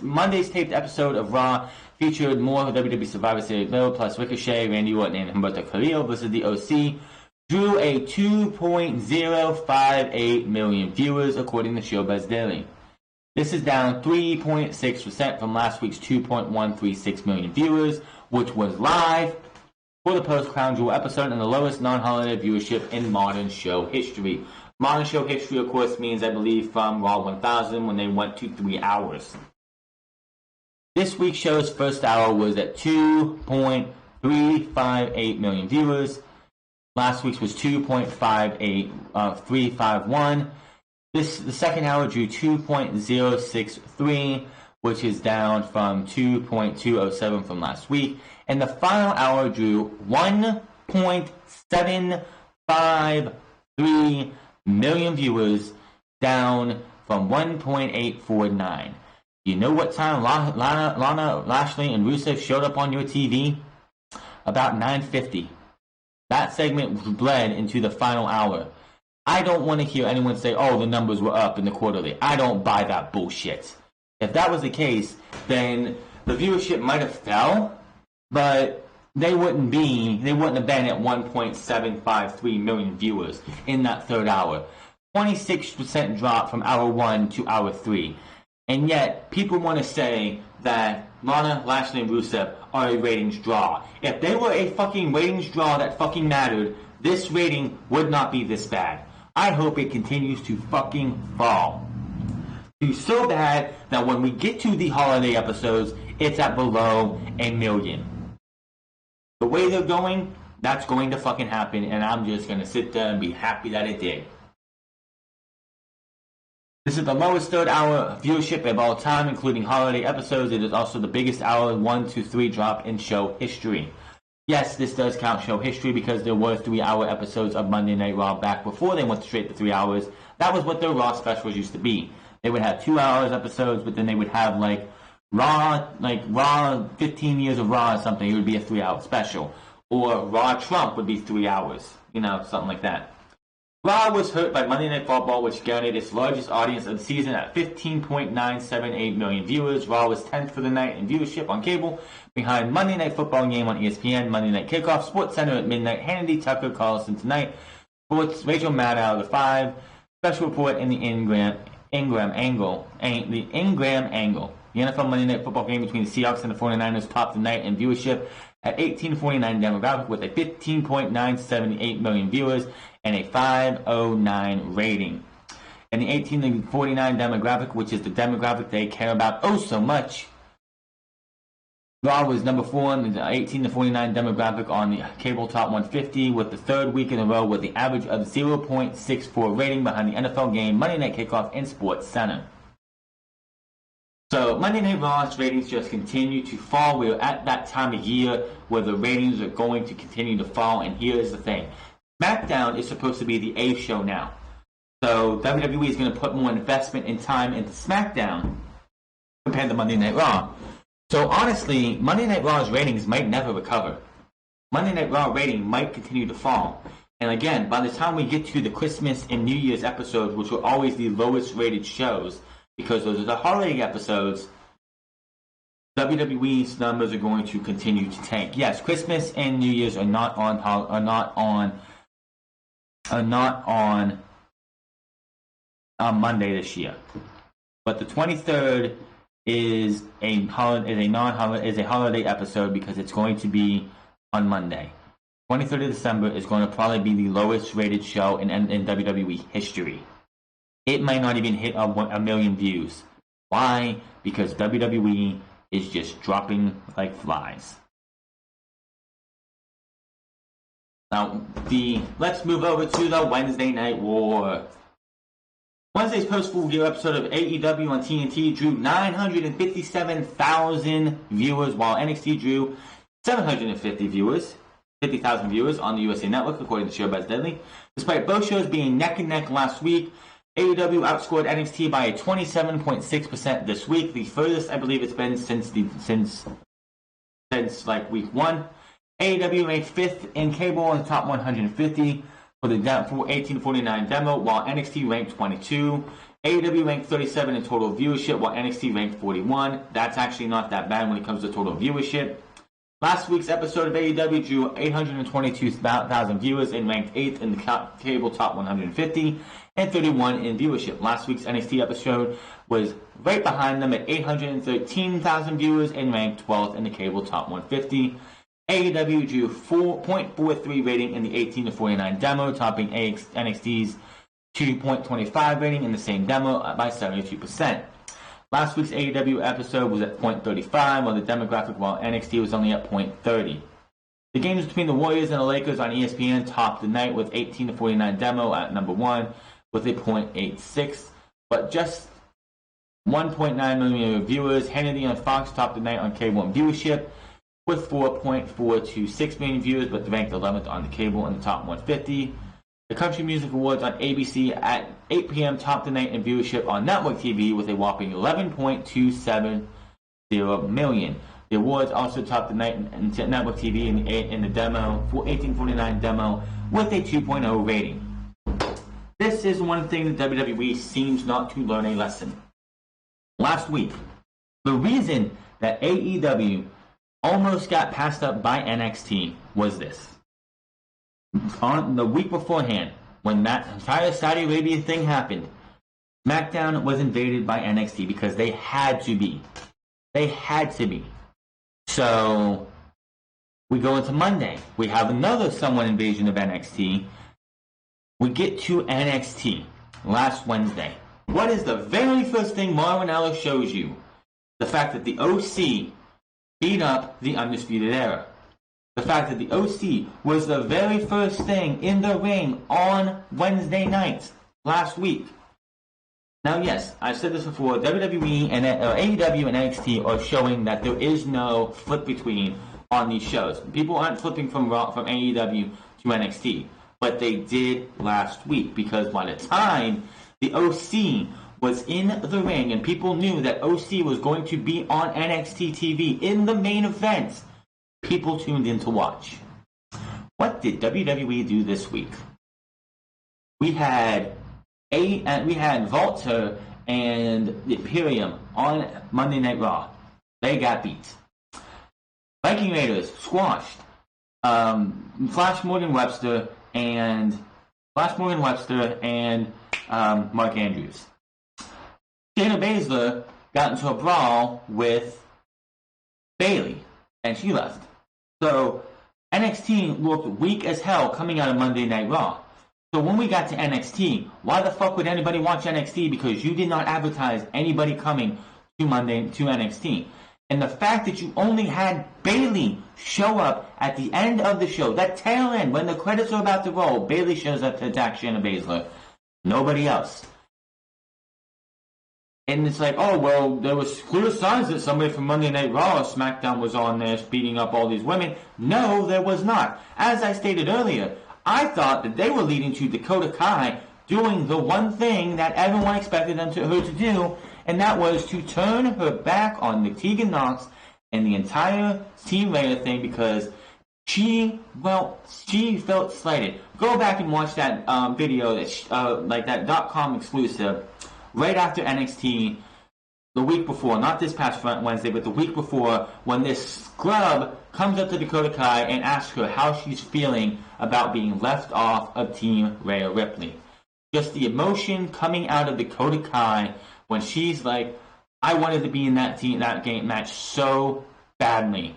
Monday's taped episode of Raw featured more of WWE Survivor Series build, plus Ricochet, Randy Orton, and Humberto Carrillo versus the OC. Drew a 2.058 million viewers, according to Showbuzz Daily. This is down 3.6% from last week's 2.136 million viewers, which was live for the post-Crown Jewel episode and the lowest non-holiday viewership in modern show history. Modern show history, of course, means, I believe, from Raw 1000 when they went to 3 hours. This week's show's first hour was at 2.358 million viewers. Last week's was 2.351. The second hour drew 2.063, which is down from 2.207 from last week. And the final hour drew 1.753 million viewers, down from 1.849. You know what time Lana, Lashley, and Rusev showed up on your TV? About 9:50. That segment bled into the final hour. I don't want to hear anyone say, oh, the numbers were up in the quarterly. I don't buy that bullshit. If that was the case, then the viewership might have fell, but they wouldn't have been at 1.753 million viewers in that third hour. 26% drop from hour 1 to hour 3. And yet, people want to say that Lana, Lashley, and Rusev are a ratings draw. If they were a fucking ratings draw that fucking mattered, this rating would not be this bad. I hope it continues to fucking fall. It's so bad that when we get to the holiday episodes, it's at below 1 million. The way they're going, that's going to fucking happen, and I'm just going to sit there and be happy that it did. This is the lowest third hour viewership of all time, including holiday episodes. It is also the biggest hour 1 to 3 drop in show history. Yes, this does count show history because there were 3-hour episodes of Monday Night Raw back before they went straight to 3 hours. That was what their Raw specials used to be. They would have 2 hours episodes, but then they would have Raw 15 years of Raw or something. It would be a 3-hour special. Or Raw Trump would be 3 hours. Something like that. Raw was hurt by Monday Night Football, which garnered its largest audience of the season at 15.978 million viewers. Raw was 10th for the night in viewership on cable, behind Monday Night Football Game on ESPN, Monday Night Kickoff, Sports Center at midnight, Hannity, Tucker, Carlson Tonight, Sports, Rachel Maddow, The 5, Special Report in the Ingram Angle. The NFL Monday Night Football Game between the Seahawks and the 49ers topped the night in viewership at 1849 demographic with a 15.978 million viewers and a 509 rating. And the 18 to 49 demographic, which is the demographic they care about oh so much, Raw was number 4 in the 18 to 49 demographic on the cable top 150 with the third week in a row with the average of 0.64 rating behind the NFL game, Monday Night Kickoff, and Sports Center. So Monday Night Raw's ratings just continue to fall. We're at that time of year where the ratings are going to continue to fall, and here's the thing. SmackDown is supposed to be the A show now. So WWE is going to put more investment and time into SmackDown compared to Monday Night Raw. So honestly, Monday Night Raw's ratings might never recover. Monday Night Raw rating might continue to fall. And again, by the time we get to the Christmas and New Year's episodes, which were always the lowest rated shows, because those are the holiday episodes, WWE's numbers are going to continue to tank. Yes, Christmas and New Year's are not on Monday this year, but the 23rd is a holiday episode because it's going to be on Monday. 23rd of December is going to probably be the lowest rated show in WWE history. It might not even hit a million views. Why? Because WWE is just dropping like flies. Now, let's move over to the Wednesday Night War. Wednesday's post-Full Gear episode of AEW on TNT drew 957,000 viewers, while NXT drew 750,000 viewers on the USA Network, according to Showbuzz Deadly. Despite both shows being neck and neck last week, AEW outscored NXT by a 27.6% this week, the furthest I believe it's been since week 1. AEW ranked 5th in cable in the top 150 for the 1849 demo, while NXT ranked 22. AEW ranked 37 in total viewership, while NXT ranked 41. That's actually not that bad when it comes to total viewership. Last week's episode of AEW drew 822,000 viewers and ranked 8th in the cable top 150 and 31 in viewership. Last week's NXT episode was right behind them at 813,000 viewers and ranked 12th in the cable top 150. AEW drew 4.43 rating in the 18 to 49 demo, topping NXT's 2.25 rating in the same demo by 72%. Last week's AEW episode was at 0.35, while the demographic while NXT was only at 0.30. The games between the Warriors and the Lakers on ESPN topped the night with 18-49 demo at number 1 with a 0.86, but just 1.9 million viewers. Hannity on Fox topped the night on K1 viewership with 4.426 million viewers, but ranked 11th on the cable in the top 150. The Country Music Awards on ABC at 8 p.m. topped the night in viewership on network TV with a whopping 11.270 million. The awards also topped the night in network TV in the demo, 1849 demo, with a 2.0 rating. This is one thing that WWE seems not to learn a lesson. Last week, the reason that AEW almost got passed up by NXT was this. On the week beforehand, when that entire Saudi Arabia thing happened, SmackDown was invaded by NXT because they had to be. They had to be. So, we go into Monday. We have another somewhat invasion of NXT. We get to NXT last Wednesday. What is the very first thing Marvin Ellis shows you? The fact that the OC beat up the Undisputed Era. The fact that the OC was the very first thing in the ring on Wednesday night last week. Now, yes, I've said this before. WWE and AEW and NXT are showing that there is no flip between on these shows. People aren't flipping from AEW to NXT, but they did last week because by the time the OC was in the ring and people knew that OC was going to be on NXT TV in the main event, people tuned in to watch. What did WWE do this week? We had Volta and the Imperium on Monday Night Raw. They got beat. Viking Raiders squashed Flash Morgan Webster and Mark Andrews. Shayna Baszler got into a brawl with Bayley, and she left. So NXT looked weak as hell coming out of Monday Night Raw. So when we got to NXT, why the fuck would anybody watch NXT? Because you did not advertise anybody coming to NXT. And the fact that you only had Bayley show up at the end of the show, that tail end, when the credits are about to roll, Bayley shows up to attack Shayna Baszler. Nobody else. And it's like, oh, well, there was clear signs that somebody from Monday Night Raw or SmackDown was on there beating up all these women. No, there was not. As I stated earlier, I thought that they were leading to Dakota Kai doing the one thing that everyone expected her to do, and that was to turn her back on the Tegan Nox and the entire Team Raider thing because she felt slighted. Go back and watch that video, that .com exclusive, right after NXT, the week before, not this past Wednesday, but the week before, when this scrub comes up to Dakota Kai and asks her how she's feeling about being left off of Team Rhea Ripley. Just the emotion coming out of Dakota Kai when she's like, I wanted to be in that game match so badly.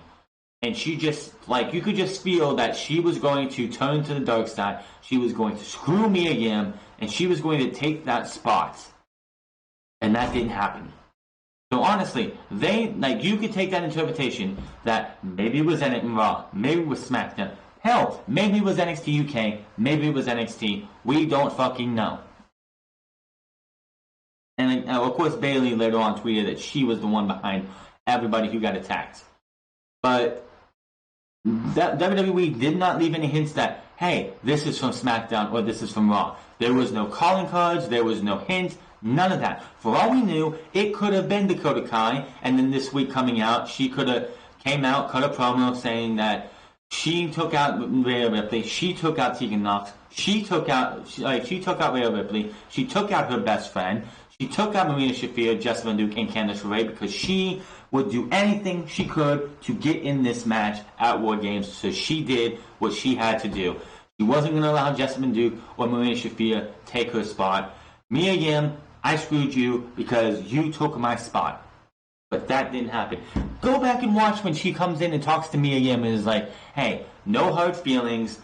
And she just, you could just feel that she was going to turn to the dark side. She was going to screw Mia Yim, and she was going to take that spot. And that didn't happen. So honestly, you could take that interpretation that maybe it was NXT Raw, maybe it was SmackDown, hell, maybe it was NXT UK, maybe it was NXT. We don't fucking know. And of course, Bayley later on tweeted that she was the one behind everybody who got attacked. But WWE did not leave any hints that, hey, this is from SmackDown or this is from Raw. There was no calling cards, there was no hint. None of that. For all we knew, it could have been Dakota Kai, and then this week coming out, she could have came out, cut a promo saying that she took out Rhea Ripley, she took out Tegan Nox, she took out Rhea Ripley, she took out her best friend, she took out Marina Shafir, Jessica Duke, and Candice LeRae because she would do anything she could to get in this match at War Games, so she did what she had to do. She wasn't going to allow Jessica Duke or Marina Shafir take her spot. Mia Yim, I screwed you because you took my spot. But that didn't happen. Go back and watch when she comes in and talks to Mia Yim and is like, hey, no hard feelings.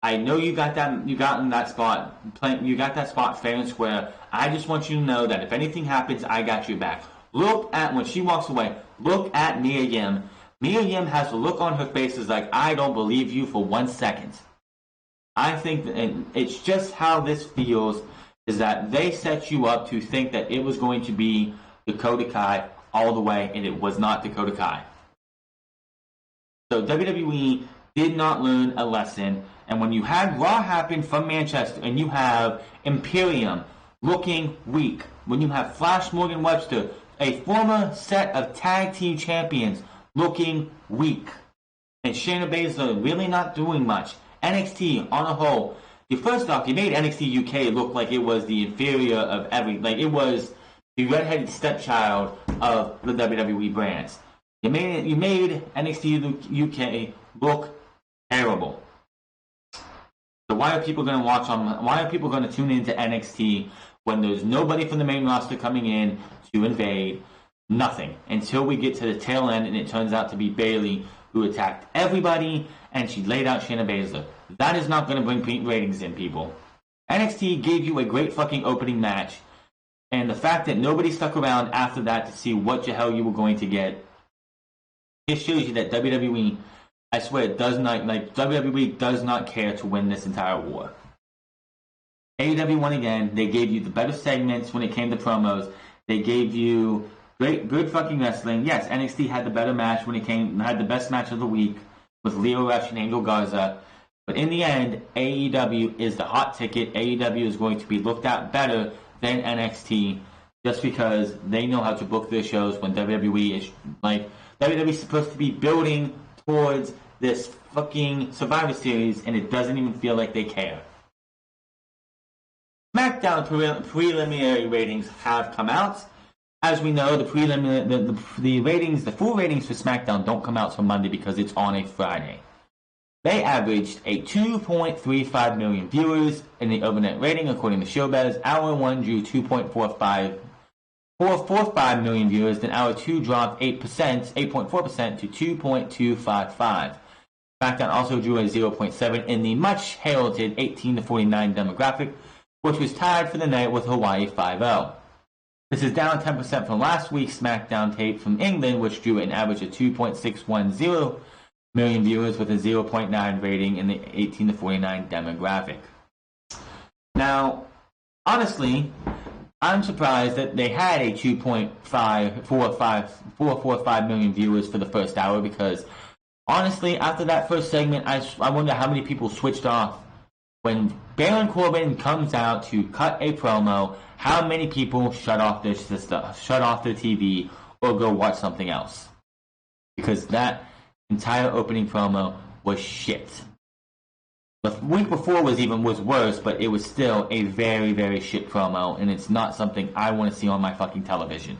I know you got in that spot, you got that spot fair and square. I just want you to know that if anything happens, I got your back. Look at, when she walks away, look at Mia Yim. Mia Yim has a look on her face is like, I don't believe you for 1 second. I think that it's just how this feels, is that they set you up to think that it was going to be Dakota Kai all the way, and it was not Dakota Kai. So WWE did not learn a lesson, and when you had Raw happen from Manchester, and you have Imperium looking weak, when you have Flash Morgan Webster, a former set of tag team champions, looking weak, and Shayna Baszler really not doing much, NXT on a whole, first off, you made NXT UK look like it was the inferior of like it was the redheaded stepchild of the WWE brands. You made NXT UK look terrible. So why are people going to watch on? Why are people going to tune into NXT when there's nobody from the main roster coming in to invade? Nothing until we get to the tail end, and it turns out to be Bayley who attacked everybody, and she laid out Shayna Baszler. That is not going to bring ratings in, people. NXT gave you a great fucking opening match, and the fact that nobody stuck around after that to see what the hell you were going to get, it shows you that WWE, I swear, WWE does not care to win this entire war. AEW won again. They gave you the better segments when it came to promos. They gave you good fucking wrestling. Yes, NXT had the better match had the best match of the week with Leo Rush and Angel Garza. But in the end, AEW is the hot ticket. AEW is going to be looked at better than NXT just because they know how to book their shows when WWE is WWE is supposed to be building towards this fucking Survivor Series, and it doesn't even feel like they care. SmackDown preliminary ratings have come out. As we know, the full ratings for SmackDown don't come out till Monday because it's on a Friday. They averaged a 2.35 million viewers in the overnight rating, according to Showbuzz. Hour 1 drew 2.45 million viewers, then Hour 2 dropped 8.4% to 2.255. SmackDown also drew a 0.7 in the much-heralded 18 to 49 demographic, which was tied for the night with Hawaii 5-0. This is down 10% from last week's SmackDown tape from England, which drew an average of 2.610 million viewers with a 0.9 rating in the 18 to 49 demographic. Now, honestly, I'm surprised that they had a 2.445 million viewers for the first hour because, honestly, after that first segment, I wonder how many people switched off. When Baron Corbin comes out to cut a promo, how many people shut off their TV, or go watch something else? Because that entire opening promo was shit. The week before was worse, but it was still a very, very shit promo, and it's not something I want to see on my fucking television.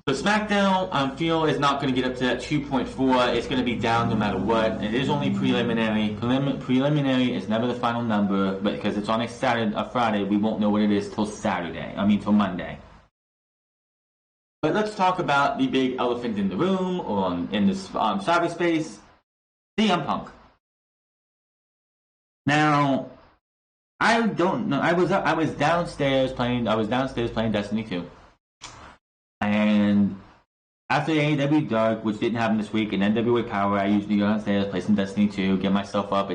So SmackDown, I feel, is not going to get up to that 2.4. It's going to be down no matter what. It is only preliminary. Preliminary is never the final number, but because it's on a Friday, we won't know what it is till till Monday. But let's talk about the big elephant in the room, or in this cyberspace, CM Punk. Now, I don't know. I was downstairs playing Destiny 2. And after AEW Dark, which didn't happen this week, and NWA Power, I usually go downstairs, play some Destiny 2, get myself up.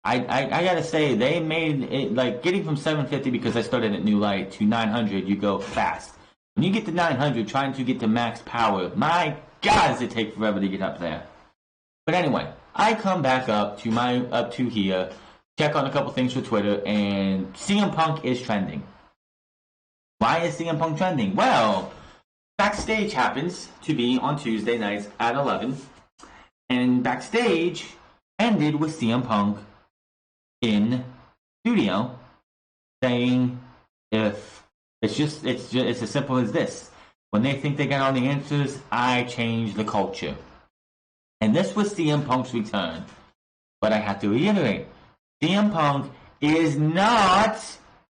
I gotta say, they made it, like, getting from 750 because I started at New Light to 900, you go fast. When you get to 900, trying to get to max power, my God, does it take forever to get up there. But anyway, I come back up to here, check on a couple things for Twitter, and CM Punk is trending. Why is CM Punk trending? Well, Backstage happens to be on Tuesday nights at 11, and Backstage ended with CM Punk in studio saying, "If it's as simple as this. When they think they got all the answers, I change the culture." And this was CM Punk's return. But I have to reiterate, CM Punk is not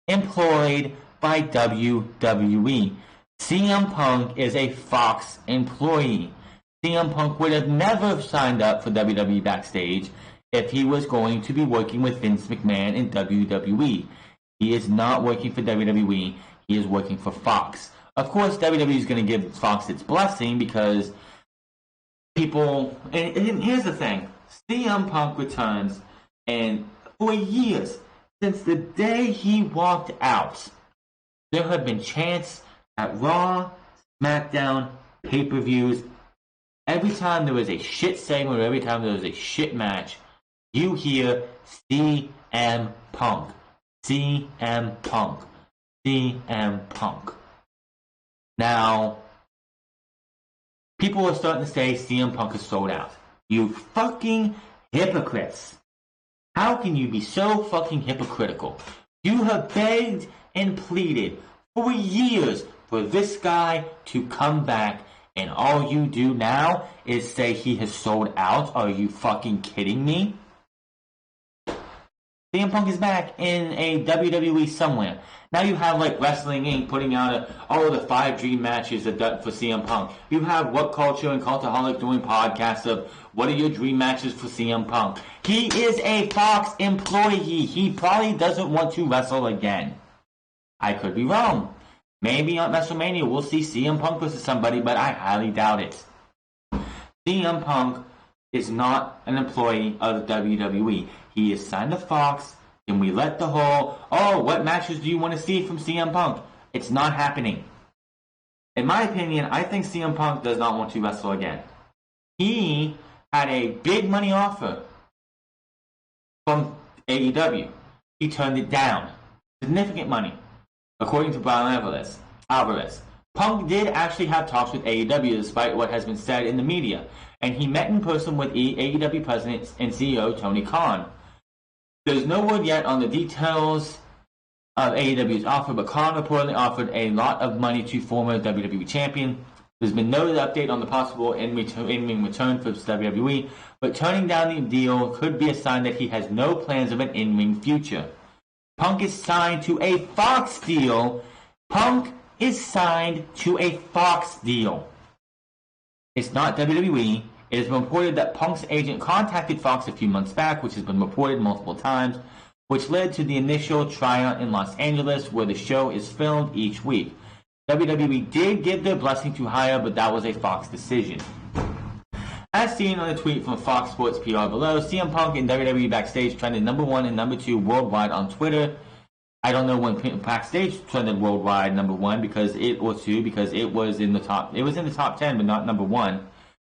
employed by WWE. CM Punk is a Fox employee. CM Punk would have never signed up for WWE Backstage if he was going to be working with Vince McMahon in WWE. He is not working for WWE. He is working for Fox. Of course, WWE is going to give Fox its blessing because people... And here's the thing. CM Punk returns, and for years, since the day he walked out, there have been chants at Raw, SmackDown, pay-per-views. Every time there was a shit segment or every time there was a shit match, you hear CM Punk. CM Punk. CM Punk. Now, people are starting to say CM Punk is sold out. You fucking hypocrites. How can you be so fucking hypocritical? You have begged and pleaded for years for this guy to come back, and all you do now is say he has sold out. Are you fucking kidding me? CM Punk is back in a WWE somewhere. Now you have like Wrestling Inc. putting out all the 5 dream matches for CM Punk. You have What Culture and Cultaholic doing podcasts of what are your dream matches for CM Punk. He is a Fox employee. He probably doesn't want to wrestle again. I could be wrong. Maybe on WrestleMania we'll see CM Punk versus somebody, but I highly doubt it. CM Punk is not an employee of the WWE. He is signed to Fox, and we let the whole, what matches do you want to see from CM Punk? It's not happening. In my opinion, I think CM Punk does not want to wrestle again. He had a big money offer from AEW. He turned it down. Significant money, according to Brian Alvarez. Punk did actually have talks with AEW despite what has been said in the media, and he met in person with AEW President and CEO Tony Khan. There's no word yet on the details of AEW's offer, but Khan reportedly offered a lot of money to former WWE champion. There's been no update on the possible in-ring return for WWE, but turning down the deal could be a sign that he has no plans of an in-ring future. Punk is signed to a Fox deal. Punk is signed to a Fox deal. It's not WWE. It has been reported that Punk's agent contacted Fox a few months back, which has been reported multiple times, which led to the initial tryout in Los Angeles, where the show is filmed each week. WWE did give their blessing to hire, but that was a Fox decision. As seen on a tweet from Fox Sports PR below, CM Punk and WWE Backstage trended number 1 and number 2 worldwide on Twitter. I don't know when Backstage trended worldwide number 1 because it was in the top. It was in the top 10, but not number 1.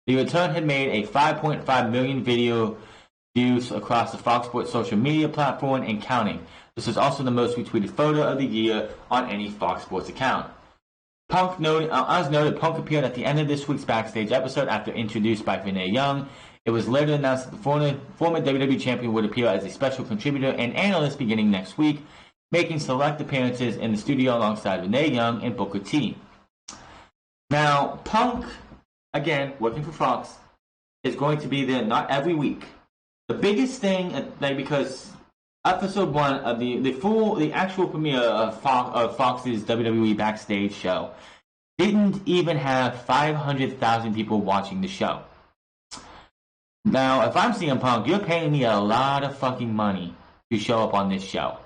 The return had made a 5.5 million video views across the Fox Sports social media platform and counting. This is also the most retweeted photo of the year on any Fox Sports account. Punk noted, Punk appeared at the end of this week's Backstage episode after introduced by Renee Young. It was later announced that the former WWE champion would appear as a special contributor and analyst beginning next week, making select appearances in the studio alongside Renee Young and Booker T. Now, Punk, again, working for Fox, is going to be there not every week. The biggest thing, because episode 1 of the actual premiere of Fox's WWE Backstage show didn't even have 500,000 people watching the show. Now, if I'm CM Punk, you're paying me a lot of fucking money to show up on this show.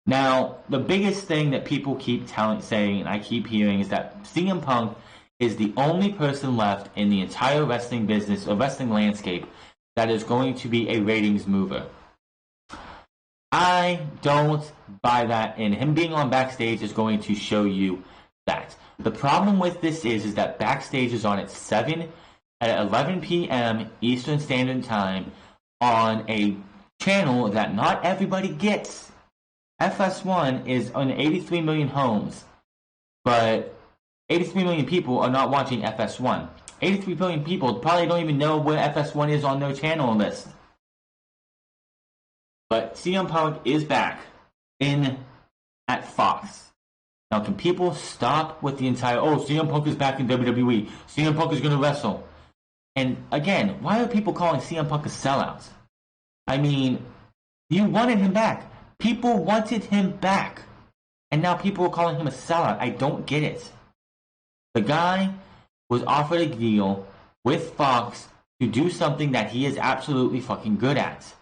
Now, the biggest thing that people keep saying, and I keep hearing, is that CM Punk is the only person left in the entire wrestling business or wrestling landscape that is going to be a ratings mover. I don't buy that, and him being on Backstage is going to show you that. The problem with this is that Backstage is on at 11 p.m. Eastern Standard Time on a channel that not everybody gets. FS1 is on 83 million homes, but 83 million people are not watching FS1. 83 million people probably don't even know where FS1 is on their channel list. But CM Punk is back at Fox. Now, can people stop with the entire, CM Punk is back in WWE. CM Punk is going to wrestle. And again, why are people calling CM Punk a sellout? I mean, you wanted him back. People wanted him back. And now people are calling him a sellout. I don't get it. The guy was offered a deal with Fox to do something that he is absolutely fucking good at.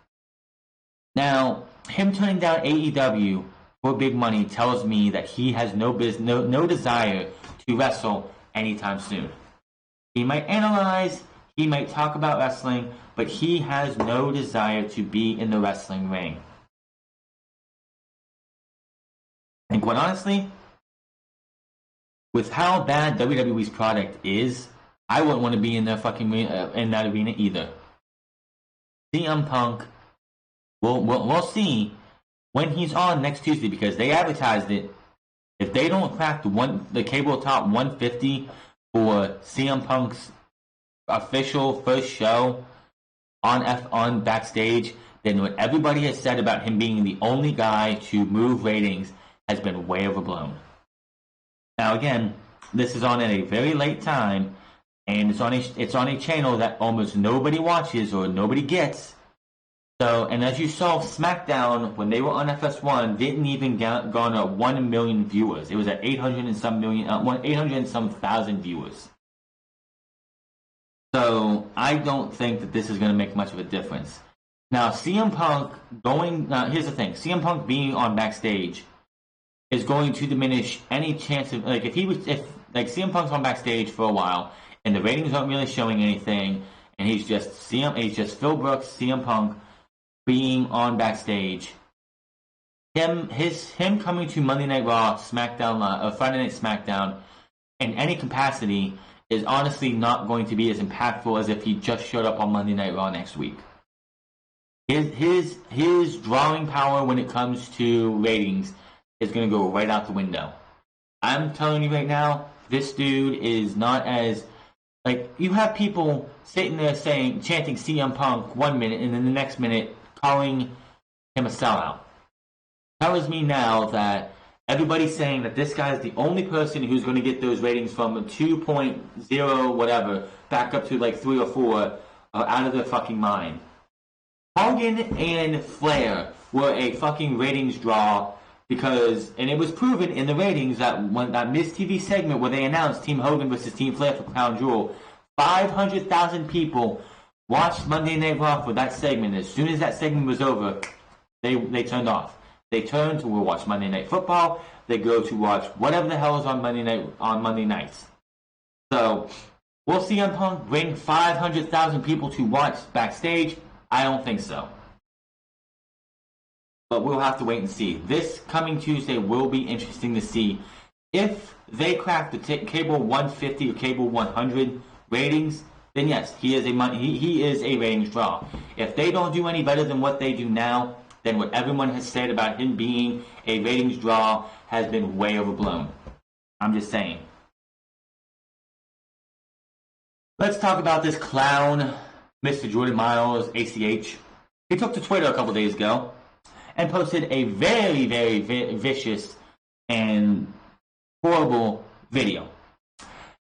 Now, him turning down AEW for big money tells me that he has no desire to wrestle anytime soon. He might analyze, he might talk about wrestling, but he has no desire to be in the wrestling ring. And quite honestly, with how bad WWE's product is, I wouldn't want to be in their fucking in that arena either. CM Punk, we'll see when he's on next Tuesday, because they advertised it. If they don't crack the cable top 150 for CM Punk's official first show on Backstage, then what everybody has said about him being the only guy to move ratings has been way overblown. Now again, this is on at a very late time, and it's on a channel that almost nobody watches or nobody gets. So, and as you saw, SmackDown, when they were on FS1, didn't even garner 1 million viewers. It was at 800 and some thousand viewers. So, I don't think that this is going to make much of a difference. Now, CM Punk here's the thing. CM Punk being on Backstage is going to diminish any chance of, like, if CM Punk's on Backstage for a while, and the ratings aren't really showing anything, and he's just Phil Brooks, CM Punk, being on Backstage, him coming to Monday Night Raw, SmackDown, Friday Night SmackDown, in any capacity is honestly not going to be as impactful as if he just showed up on Monday Night Raw next week. His drawing power when it comes to ratings is going to go right out the window. I'm telling you right now, this dude is not as, like, you have people sitting there chanting CM Punk 1 minute, and then the next minute calling him a sellout. Tells me now that everybody's saying that this guy is the only person who's going to get those ratings from 2.0 whatever back up to like 3 or 4 out of their fucking mind. Hogan and Flair were a fucking ratings draw because, and it was proven in the ratings that when that Miz TV segment where they announced Team Hogan versus Team Flair for Crown Jewel, 500,000 people watched Monday Night Raw for that segment. As soon as that segment was over, they turned off. They turn to watch Monday Night Football. They go to watch whatever the hell is on Monday nights. So, will CM Punk bring 500,000 people to watch Backstage? I don't think so. But we'll have to wait and see. This coming Tuesday will be interesting to see. If they crack the cable 150 or cable 100 ratings, then yes, he is a ratings draw. If they don't do any better than what they do now, then what everyone has said about him being a ratings draw has been way overblown. I'm just saying. Let's talk about this clown, Mr. Jordan Myles, ACH. He took to Twitter a couple days ago and posted a very, very vicious and horrible video.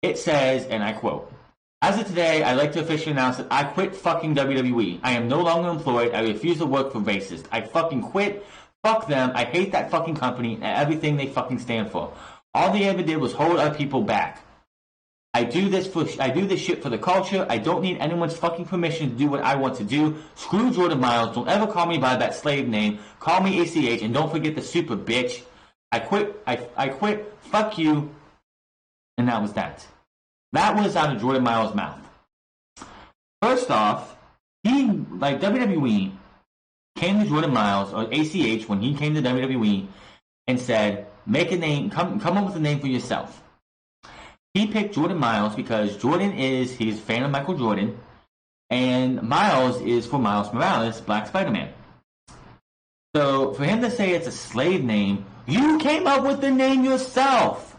It says, and I quote, "As of today, I'd like to officially announce that I quit fucking WWE. I am no longer employed. I refuse to work for racist. I fucking quit. Fuck them. I hate that fucking company and everything they fucking stand for. All they ever did was hold our people back. I do this shit for the culture. I don't need anyone's fucking permission to do what I want to do. Screw Jordan Myles. Don't ever call me by that slave name. Call me ACH, and don't forget the super bitch. I quit. I quit. Fuck you." And that was that. That was out of Jordan Myles' mouth. First off, WWE came to Jordan Myles, or ACH, when he came to WWE, and said, make a name, come up with a name for yourself. He picked Jordan Myles because he's a fan of Michael Jordan, and Myles is for Miles Morales, Black Spider-Man. So for him to say it's a slave name, you came up with the name yourself.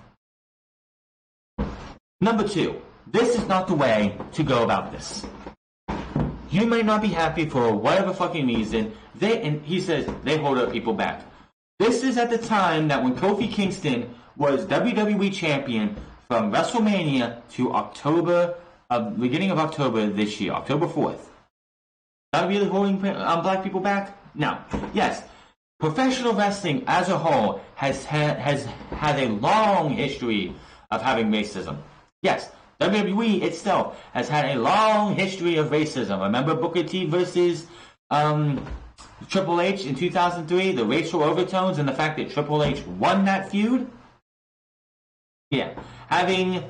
Number 2, this is not the way to go about this. You may not be happy for whatever fucking reason. He says they hold our people back. This is at the time that when Kofi Kingston was WWE champion from WrestleMania to beginning of October this year, October 4th. Are we really holding black people back? No. Yes. Professional wrestling as a whole has had a long history of having racism. Yes, WWE itself has had a long history of racism. Remember Booker T versus Triple H in 2003, the racial overtones and the fact that Triple H won that feud. Yeah, having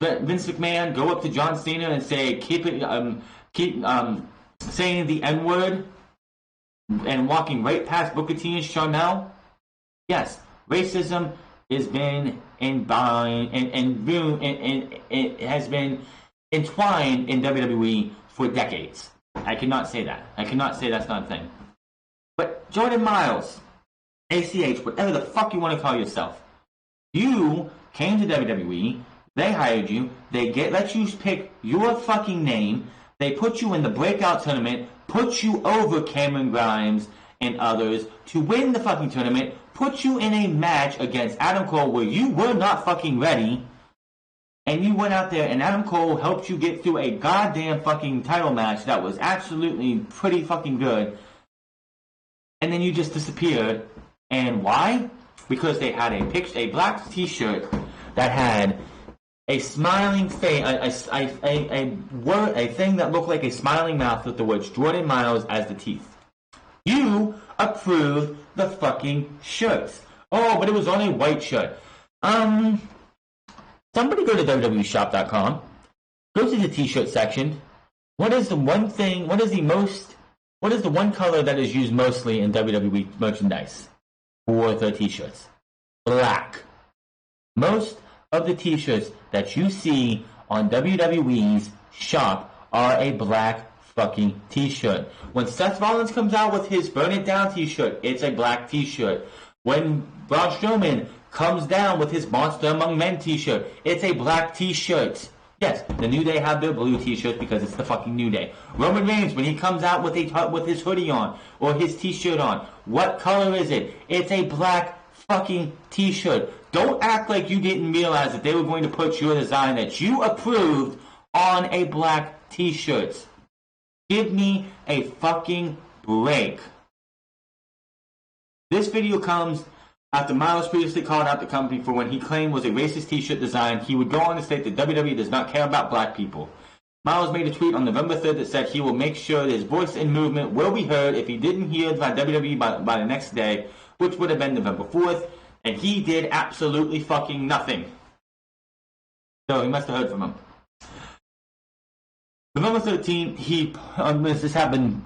Vince McMahon go up to John Cena and say, keep saying the N-word and walking right past Booker T and Charnel. Yes, racism has been it has been entwined in WWE for decades. I cannot say that. I cannot say that's not a thing. But Jordan Myles, ACH, whatever the fuck you want to call yourself, you came to WWE, they hired you, they let you pick your fucking name, they put you in the breakout tournament, put you over Cameron Grimes and others to win the fucking tournament, put you in a match against Adam Cole where you were not fucking ready, and you went out there and Adam Cole helped you get through a goddamn fucking title match that was absolutely pretty fucking good, and then you just disappeared. And why? Because they had a black t-shirt that had a smiling face, a thing that looked like a smiling mouth with the words Jordan Myles as the teeth. You approved the fucking shirts. Oh, but it was on a white shirt. Somebody go to www.shop.com. Go to the t-shirt section. What is the one color that is used mostly in WWE merchandise for the t-shirts? Black. Most of the t-shirts that you see on WWE's shop are a black fucking t-shirt. When Seth Rollins comes out with his Burn It Down t-shirt, it's a black t-shirt. When Braun Strowman comes down with his Monster Among Men t-shirt, it's a black t-shirt. Yes, the New Day have their blue t-shirts because it's the fucking New Day. Roman Reigns, when he comes out with his hoodie on or his t-shirt on, what color is it? It's a black fucking t-shirt. Don't act like you didn't realize that they were going to put your design that you approved on a black t-shirt. Give me a fucking break. This video comes after Myles previously called out the company for when he claimed was a racist t-shirt design. He would go on to state that WWE does not care about black people. Myles made a tweet on November 3rd that said he will make sure that his voice and movement will be heard if he didn't hear by WWE by the next day, which would have been November 4th, and he did absolutely fucking nothing. So he must have heard from him. November 13th, this happened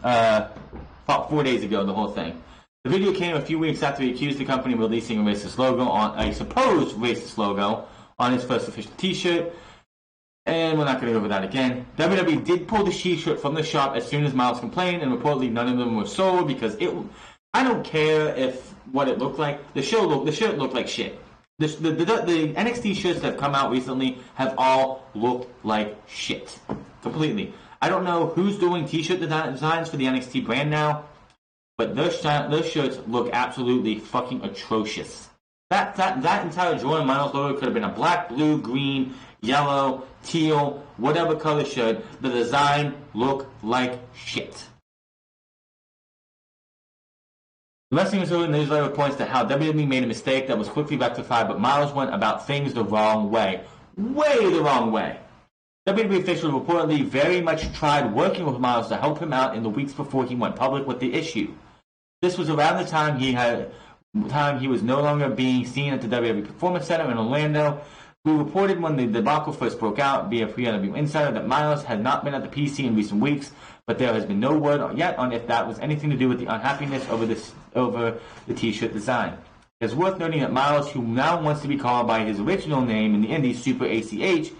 4 days ago, the whole thing. The video came a few weeks after he accused the company of releasing a racist logo a supposed racist logo on his first official t-shirt. And we're not going to go over that again. WWE did pull the t-shirt from the shop as soon as Myles complained, and reportedly none of them were sold because I don't care what it looked like. The shirt looked like shit. The NXT shirts that have come out recently have all looked like shit. Completely. I don't know who's doing t-shirt designs for the NXT brand now, but those shirts look absolutely fucking atrocious. That entire Jordan Myles logo could have been a black, blue, green, yellow, teal, whatever color shirt. The design looked like shit. The Wrestling Observer newsletter points to how WWE made a mistake that was quickly rectified, but Myles went about things the wrong way. Way the wrong way. WWE officials reportedly very much tried working with Myles to help him out in the weeks before he went public with the issue. This was around the time he was no longer being seen at the WWE Performance Center in Orlando. We reported when the debacle first broke out via pre-WWE Insider that Myles had not been at the PC in recent weeks, but there has been no word yet on if that was anything to do with the unhappiness over the t-shirt design. It's worth noting that Myles, who now wants to be called by his original name in the Indies, Super ACH,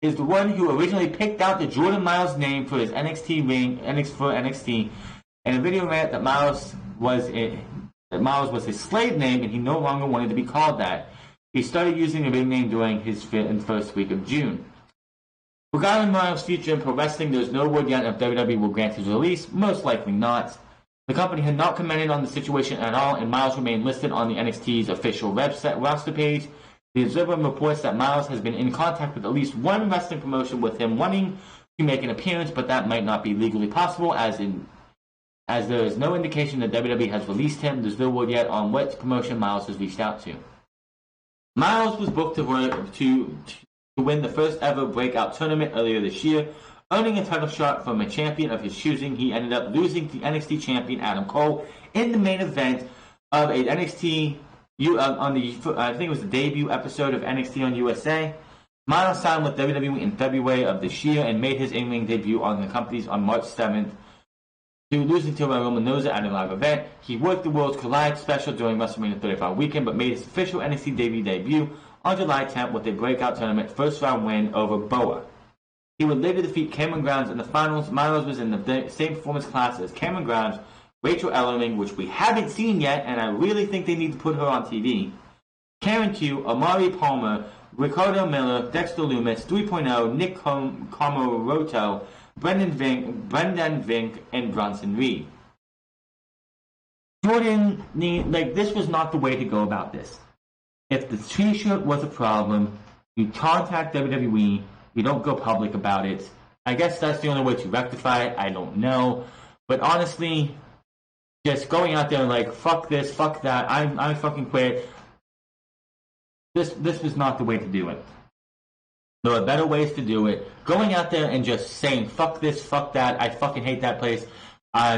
is the one who originally picked out the Jordan Myles name for his NXT ring, for NXT, and a video rant that Myles was his slave name and he no longer wanted to be called that. He started using the big name during his first week of June. Regarding Myles' future in pro wrestling, there's no word yet if WWE will grant his release. Most likely not. The company had not commented on the situation at all, and Myles remained listed on the NXT's official website roster page. The Observer reports that Myles has been in contact with at least one wrestling promotion with him wanting to make an appearance, but that might not be legally possible, as there is no indication that WWE has released him. There's no word yet on what promotion Myles has reached out to. Myles was booked to win the first ever breakout tournament earlier this year. earning a title shot from a champion of his choosing. He ended up losing to NXT champion Adam Cole in the main event of a NXT on the I think it was the debut episode of NXT on USA. Myles signed with WWE in February of this year and made his in-ring debut on the companies on March 7th. To losing to Roman Reigns at a live event, he worked the Worlds Collide special during WrestleMania 35 weekend, but made his official NXT debut on July 10th with a breakout tournament first round win over Boa. He would later defeat Cameron Grimes in the finals. Myles was in the same performance class as Cameron Grimes, Rachel Ellering, which we haven't seen yet, and I really think they need to put her on TV. Karen Q, Amari Palmer, Ricardo Miller, Dexter Lumis, 3.0, Nick Comoroto, Brendan Vink, and Bronson Reed. Jordan, this was not the way to go about this. If the t-shirt was a problem, you contact WWE, you don't go public about it. I guess that's the only way to rectify it, I don't know. But honestly, just going out there and fuck this, fuck that, I fucking quit. This was not the way to do it. There are better ways to do it. Going out there and just saying, fuck this, fuck that, I fucking hate that place,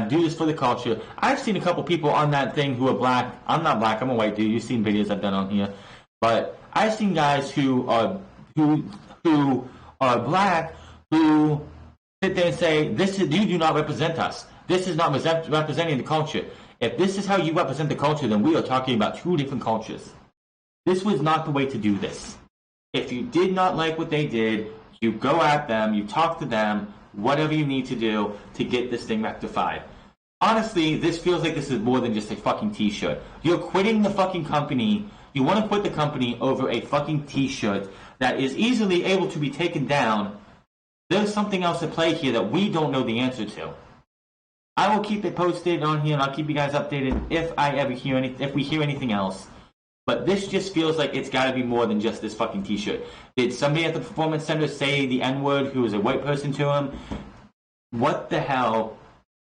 do this for the culture. I've seen a couple people on that thing who are black. I'm not black, I'm a white dude. You've seen videos I've done on here. But I've seen guys who are black who sit there and say, you do not represent us. This is not representing the culture. If this is how you represent the culture, then we are talking about two different cultures. This was not the way to do this. If you did not like what they did, you go at them, you talk to them, whatever you need to do to get this thing rectified. Honestly, this feels like this is more than just a fucking t-shirt. You're quitting the fucking company. You want to quit the company over a fucking t-shirt that is easily able to be taken down. There's something else at play here that we don't know the answer to. I will keep it posted on here and I'll keep you guys updated if we hear anything else. But this just feels like it's got to be more than just this fucking t-shirt. Did somebody at the Performance Center say the N-word who was a white person to him? What the hell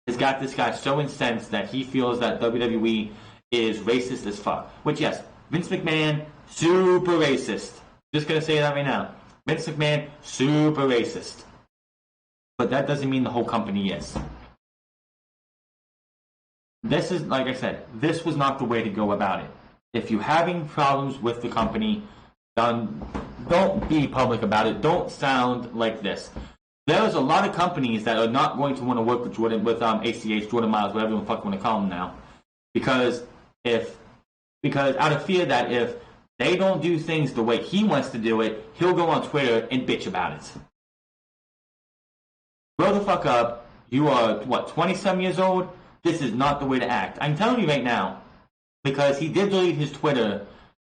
has got this guy so incensed that he feels that WWE is racist as fuck? Which, yes, Vince McMahon, super racist. Just going to say that right now. Vince McMahon, super racist. But that doesn't mean the whole company is. This is, like I said, this was not the way to go about it. If you're having problems with the company, don't be public about it. Don't sound like this. There's a lot of companies that are not going to want to work with ACH, Jordan Myles, whatever the fuck you want to call him now. Because out of fear that if they don't do things the way he wants to do it, he'll go on Twitter and bitch about it. Grow the fuck up. You are, 20-some years old? This is not the way to act. I'm telling you right now. Because he did delete his Twitter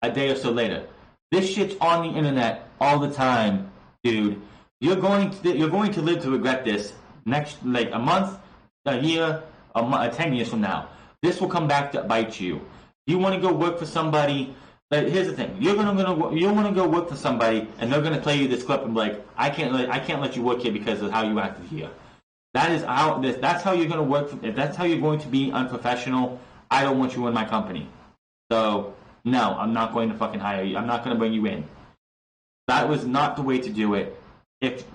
a day or so later. This shit's on the internet all the time, dude. You're going to live to regret this next, a month, a year, 10 years from now. This will come back to bite you. You want to go work for somebody. Here's the thing: you want to go work for somebody, and they're going to play you this clip and be like, I can't let you work here because of how you acted here. That's how you're going to work. If that's how you're going to be unprofessional, I don't want you in my company. So, no, I'm not going to fucking hire you. I'm not going to bring you in. That was not the way to do it.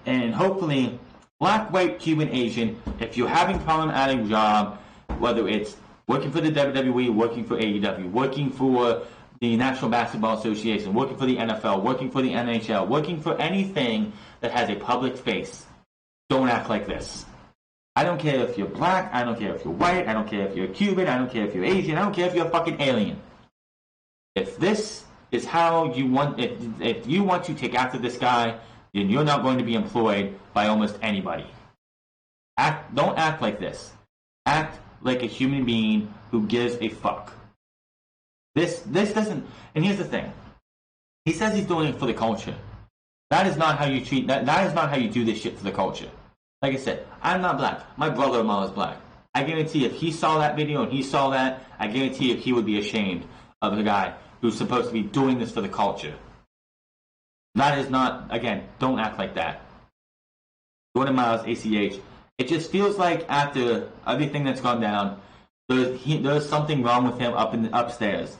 And hopefully, black, white, Cuban, Asian, if you're having problem at a job, whether it's working for the WWE, working for AEW, working for the National Basketball Association, working for the NFL, working for the NHL, working for anything that has a public face, don't act like this. I don't care if you're black, I don't care if you're white, I don't care if you're Cuban, I don't care if you're Asian, I don't care if you're a fucking alien. If this is how you want, if you want to take after this guy, then you're not going to be employed by almost anybody. Don't act like this. Act like a human being who gives a fuck. This doesn't, and here's the thing. He says he's doing it for the culture. That is not how you treat, that is not how you do this shit for the culture. Like I said, I'm not black. My brother-in-law is black. I guarantee if he saw that video and he saw that, I guarantee if he would be ashamed of the guy who's supposed to be doing this for the culture. That is not, again, don't act like that. Jordan Myles, ACH. It just feels like after everything that's gone down, there's something wrong with him upstairs.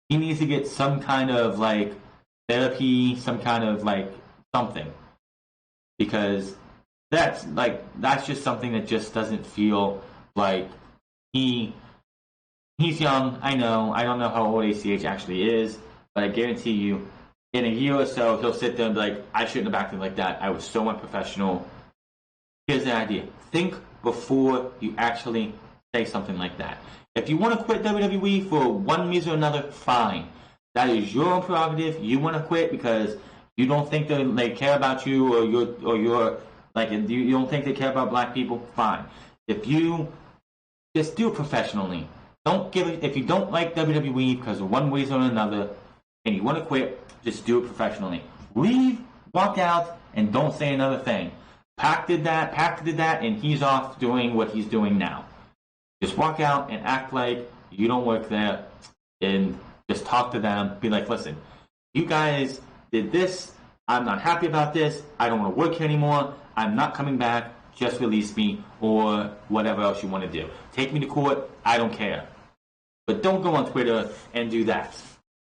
He needs to get some kind of therapy, some kind of something. Because that's just something that just doesn't feel like he's young. I know. I don't know how old ACH actually is, but I guarantee you, in a year or so, he'll sit there and be like, I shouldn't have acted like that. I was so unprofessional. Here's the idea. Think before you actually say something like that. If you want to quit WWE for one reason or another, fine. That is your own prerogative. You want to quit because you don't think they care about you, or you're like, you don't think they care about black people, fine. If you just do it professionally. Don't give it. If you don't like WWE because of one reason or another, and you want to quit, just do it professionally. Leave, walk out, and don't say another thing. Pac did that, and he's off doing what he's doing now. Just walk out and act like you don't work there, and just talk to them. Be like, listen, you guys did this. I'm not happy about this. I don't want to work here anymore. I'm not coming back. Just release me, or whatever else you want to do. Take me to court. I don't care. But don't go on Twitter and do that.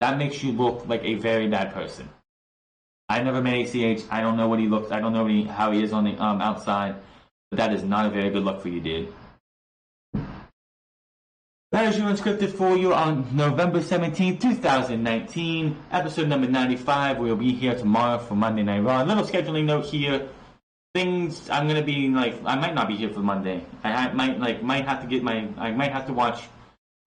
That makes you look like a very bad person. I never met ACH. I don't know what he looks. I don't know how he is on the outside. But that is not a very good look for you, dude. That is your Unscripted for you on November 17th, 2019. Episode number 95. We'll be here tomorrow for Monday Night Raw. A little scheduling note here. Things I'm gonna be like. I might not be here for Monday. I might have to watch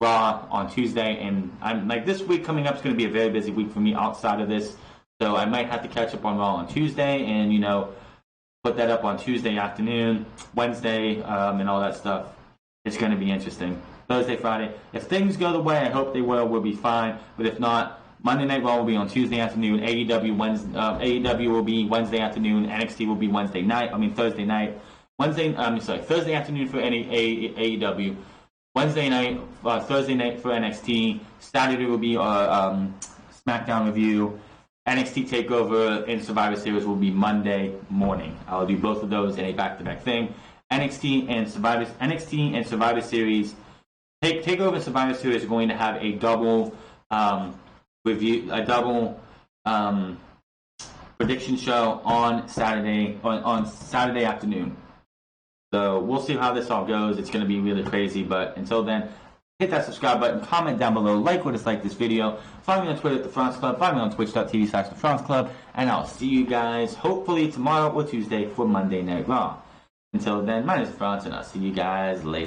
Raw on Tuesday, and I'm like, this week coming up is going to be a very busy week for me outside of this, so I might have to catch up on Raw on Tuesday, and put that up on Tuesday afternoon, Wednesday, and all that stuff. It's going to be interesting. Thursday, Friday. If things go the way I hope they will, we'll be fine. But if not, Monday Night Raw will be on Tuesday afternoon. AEW will be Wednesday afternoon. NXT will be Thursday night. Thursday afternoon for AEW. Wednesday night, Thursday night for NXT. Saturday will be SmackDown review. NXT Takeover and Survivor Series will be Monday morning. I'll do both of those in a back-to-back thing. NXT and Survivor Series. Takeover and Survivor Series are going to have a double prediction show on Saturday afternoon. So we'll see how this all goes. It's going to be really crazy, but until then, hit that subscribe button, comment down below, like or dislike this video, follow me on Twitter at The France Club, follow me on twitch.tv/The France Club, and I'll see you guys hopefully tomorrow or Tuesday for Monday Night Raw. Until then, my name is France, and I'll see you guys later.